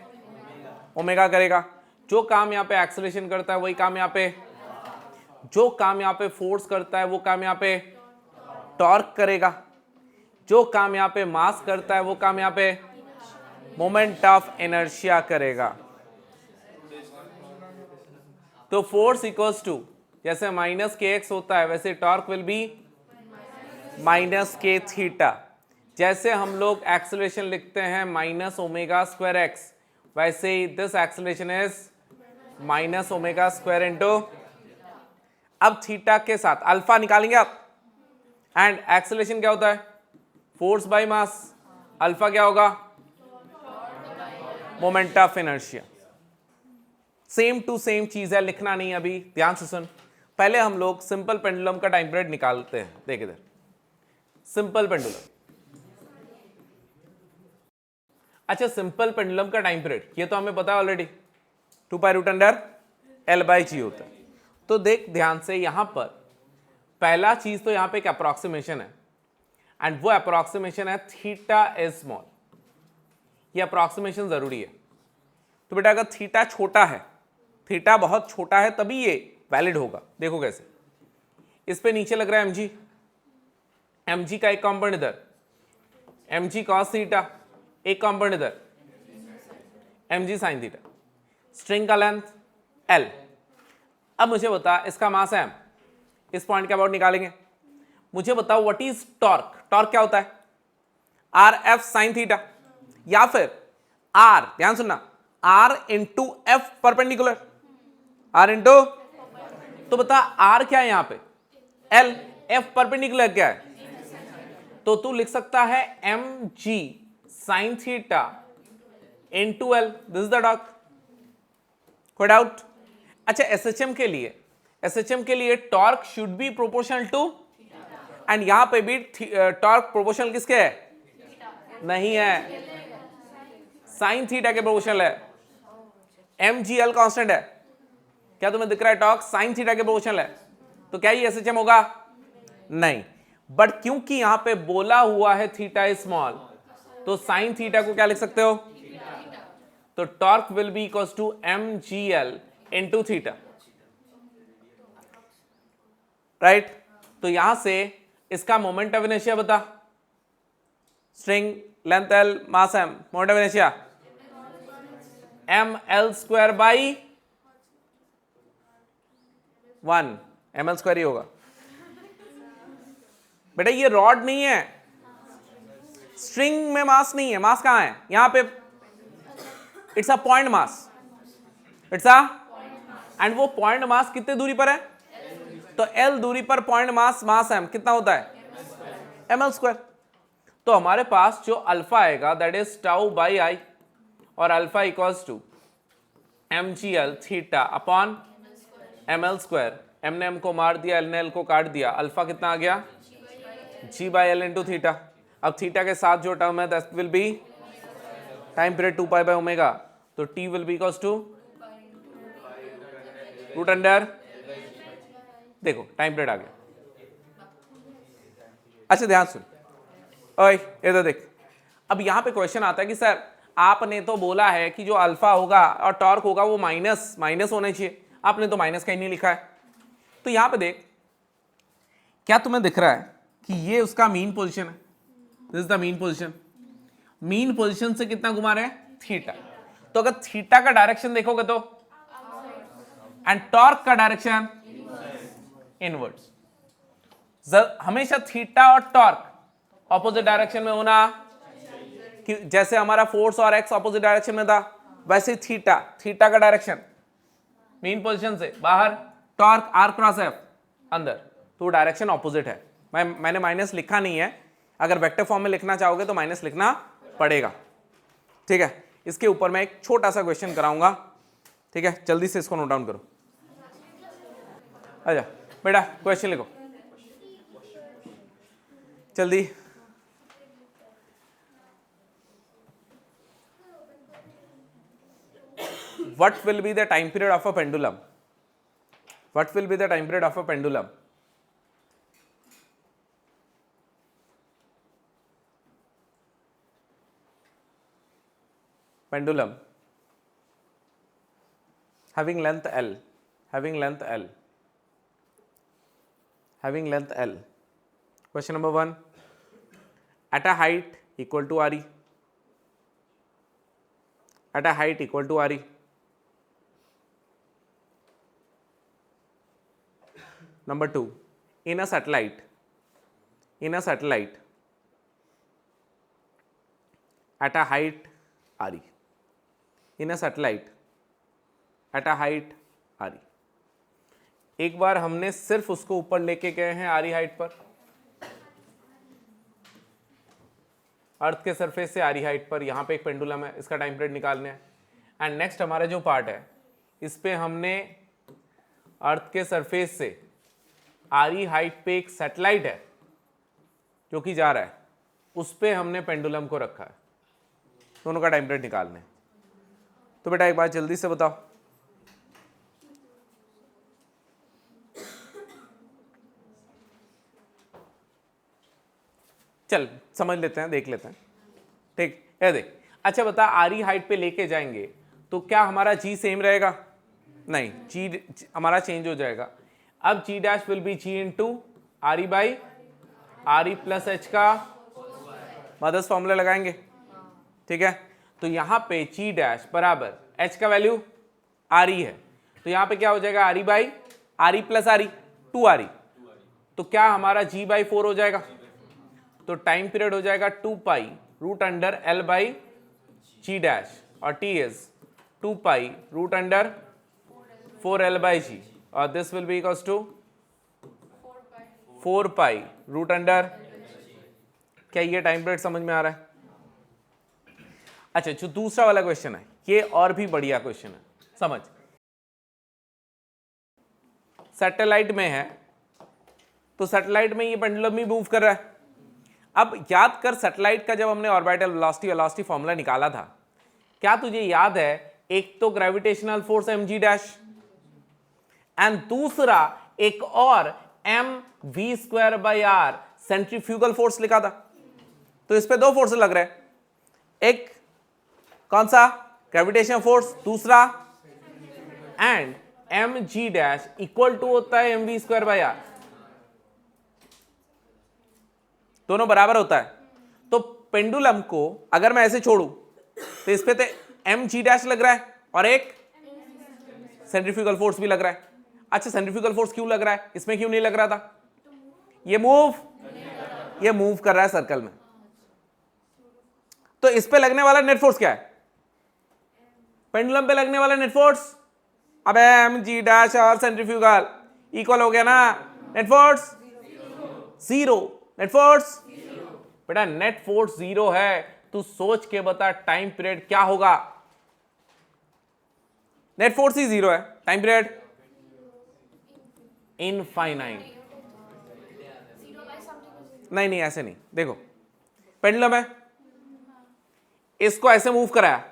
ओमेगा करेगा। जो काम यहाँ पे एक्सेलरेशन करता है वही काम यहाँ पे, जो काम यहाँ पे फोर्स करता है वो काम यहाँ पे टॉर्क करेगा। जो काम यहाँ पे मास करता है वो काम यहाँ पे मोमेंट ऑफ इनर्शिया करेगा। तो फोर्स इक्वल्स टू जैसे माइनस के एक्स होता है वैसे टॉर्क विल बी माइनस के थीटा। जैसे हम लोग एक्सेलरेशन लिखते हैं माइनस ओमेगा स्क्वायर एक्स, वैसे ही this acceleration is minus omega square into, अब थीटा के साथ अल्फा निकालेंगे आप, एंड एक्सेलरेशन क्या होता है फोर्स बाय मास, अल्फा क्या होगा moment of inertia. Same to same चीज है, लिखना नहीं अभी, ध्यान से सुन। पहले हम लोग सिंपल पेंडुलम का टाइम पीरियड निकालते हैं। देख इधर सिंपल पेंडुलम। अच्छा सिंपल पेंडुलम का टाइम पीरियड ये तो हमें पता है already, 2 pi root under l by g होता है। तो देख ध्यान से, यहां पर पहला चीज तो यहां पे एक अप्रोक्सीमेशन है, एंड वो अप्रोक्सीमेशन है थीटा इज स्मॉल। ये अप्रोक्सीमेशन जरूरी है। तो बेटा अगर थीटा छोटा है, थीटा बहुत छोटा है, तभी ये वैलिड होगा। देखो कैसे, इस पे नीचे लग रहा है mg, mg का एक कंपोनेंट इधर mg cos थीटा, एक कंपोनेंट इधर mg sin थीटा, स्ट्रिंग का लेंथ l। अब मुझे बता इसका मास m, इस पॉइंट के अबाउट निकालेंगे। मुझे बताओ व्हाट इज टॉर्क। टॉर्क क्या होता है आर एफ साइन थीटा, या फिर आर, ध्यान सुनना, r into f perpendicular, r into, तो बता आर क्या है यहां पे एल, एफ परपेंडिकुलर क्या है, तो तू लिख सकता है m g sine theta into l, this is the torque. कोई डाउट? अच्छा एसएचएम के लिए, एसएचएम के लिए torque should be proportional to, and यहां पे भी टॉर्क प्रोपोर्शनल किसके है, नहीं है, साइन थीटा के प्रोपोर्शनल है। एम जी एल कॉन्स्टेंट है, क्या तुम्हें दिख रहा है टॉर्क साइन थीटा के प्रोपोर्शनल है, तो क्या ये एसएचएम होगा, नहीं। बट क्योंकि यहां पे बोला हुआ है थीटा इज स्मॉल, तो साइन थीटा को क्या लिख सकते हो, तो torque will be equal to m g l into theta, right. तो यहां से इसका मोमेंट ऑफ इनर्शिया बता, string length l mass m, moment of inertia m l square by 1, m l square ही होगा बेटा। ये रॉड नहीं है, स्ट्रिंग में मास नहीं है, मास कहां है, यहां पे it's a point mass, it's a, and वो पॉइंट मास कितने दूरी पर है, तो L दूरी पर पॉइंट मास m कितना होता है, ml²। तो हमारे पास जो अल्फा आएगा that is tau by I, और alpha equals to mgl theta upon ml²। m ने m को मार दिया, l ने l को काट दिया, अल्फा कितना आ गया, g by l into theta. अब थीटा के साथ जो टर्म है that will be time period 2 pi by omega, तो t will be equals to root under, देखो टाइम पीरियड आ गया। अच्छा ध्यान सुन, ओए इधर देख, अब यहां पे क्वेश्चन आता है कि सर आपने तो बोला है कि जो अल्फा होगा और टॉर्क होगा वो माइनस माइनस होने चाहिए, आपने तो माइनस कहीं नहीं लिखा है। तो यहां पे देख, क्या तुम्हें दिख रहा है कि ये उसका मीन पोजीशन है, this is the mean position, mean position से कितना घुमा रहे हैं, थीटा। तो अगर थीटा का डायरेक्शन देखोगे तो, एंड टॉर्क का डायरेक्शन इनवर्ड्स, हमेशा थीटा और टॉर्क ऑपोजिट डायरेक्शन में होना, कि जैसे हमारा फोर्स और एक्स ऑपोजिट डायरेक्शन में था, वैसे थीटा, थीटा का डायरेक्शन मीन पोजीशन से बाहर, टॉर्क आर क्रॉस एफ अंदर, तो डायरेक्शन ऑपोजिट है। मैंने माइनस लिखा नहीं है, अगर वेक्टर फॉर्म में लिखना चाहोगे तो माइनस लिखना पड़ेगा, ठीक है। इसके ऊपर मैं एक छोटा सा क्वेश्चन कराऊंगा, ठीक है, जल्दी से इसको नोट डाउन करो। अच्छा बेटा क्वेश्चन लिखो जल्दी। What will be the time period of a pendulum? What will be the time period of a pendulum? Pendulum having length L, having length L, having length L. Question number 1, at a height equal to RE, at a height equal to RE. Number 2, in a satellite, in a satellite at a height RE, in a satellite at a height RE. एक बार हमने सिर्फ उसको ऊपर लेके गए हैं RE height पर, अर्थ के सरफेस से RE हाइट पर, यहां पे एक पेंडुलम है, इसका टाइम पीरियड निकालने हैं। एंड नेक्स्ट हमारा जो पार्ट है, इस पे हमने अर्थ के सरफेस से RE हाइट पे एक सैटेलाइट है जो कि जा रहा है, उस पे हमने पेंडुलम को रखा है, दोनों का टाइम पीरियड निकालने। तो बेटा एक बार जल्दी से बताओ, चल समझ लेते हैं, देख लेते हैं, ठीक है। देख, अच्छा बता, RE हाइट पे लेके जाएंगे तो क्या हमारा G सेम रहेगा, नहीं, G हमारा चेंज हो जाएगा। अब G dash will be G into RE by RE plus H का मदर्स फॉर्मूला लगाएंगे, ठीक है। तो यहां पे G डैश बराबर H का वैल्यू RE है, तो यहां पे क्या हो जाएगा, RE by RE plus RE 2RE, तो क्या हमारा G बाई 4 हो जाएगा, तो टाइम पीरियड हो जाएगा 2 pi root under L by G dash, और T is 2 pi root under 4L by G, और this will be equals to 4 pi root under, क्या ये टाइम पीरियड समझ में आ रहा है? अच्छा, जो दूसरा वाला क्वेश्चन है ये और भी बढ़िया क्वेश्चन है, समझ। सैटेलाइट में है, तो सैटेलाइट में ये पेंडुलम भी मूव कर रहा है। अब याद कर, सैटेलाइट का जब हमने ऑर्बिटल वेलोसिटी फॉर्मूला निकाला था, क्या तुझे याद है, एक तो gravitational force mg dash, and दूसरा एक और mv²/r सेंट्रीफ्यूगल फोर्स लिखा था। तो इस पे दो फोर्स लग रहे हैं, एक कौन सा, ग्रेविटेशन फोर्स, दूसरा and mg dash equal to होता है mv²/r, दोनों बराबर होता है। तो पेंडुलम को अगर मैं ऐसे छोड़ू तो इस पे तो mg डैश लग रहा है और एक सेंट्रीफ्यूगल फोर्स भी लग रहा है। अच्छा, सेंट्रीफ्यूगल फोर्स क्यों लग रहा है, इसमें क्यों नहीं लग रहा था, ये मूव कर रहा है सर्कल में, तो इस पे लगने वाला नेट फोर्स क्या है, पेंडुलम पे लगने वाला नेट फोर्स, अब m g dash r centrifugal equal हो गया ना, नेट फोर्स 0, नेट फोर्स बेटा नेट फोर्स 0 है, तू सोच के बता टाइम पीरियड क्या होगा। नेट फोर्स ही 0 है, टाइम पीरियड इनफाइनाइट। नहीं ऐसे नहीं, देखो पेंडुलम है, इसको ऐसे मूव कराया,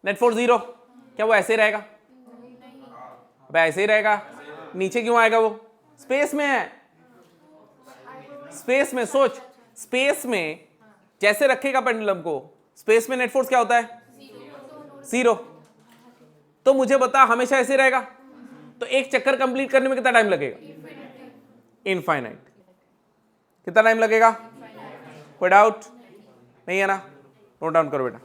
नेट फोर्स 0, क्या वो ऐसे ही रहेगा? अब ऐसे ही रहेगा, नीचे क्यों आएगा? वो स्पेस में है, स्पेस में सोच, स्पेस में जैसे रखेगा पेंडुलम को, स्पेस में नेट फोर्स क्या होता है? 0। तो मुझे बता हमेशा ऐसे रहेगा, तो एक चक्कर कंप्लीट करने में कितना टाइम लगेगा? इनफाइनाइट। कितना टाइम लगेगा? कोई डाउट नहीं है ना? नोट डाउन करो बेटा।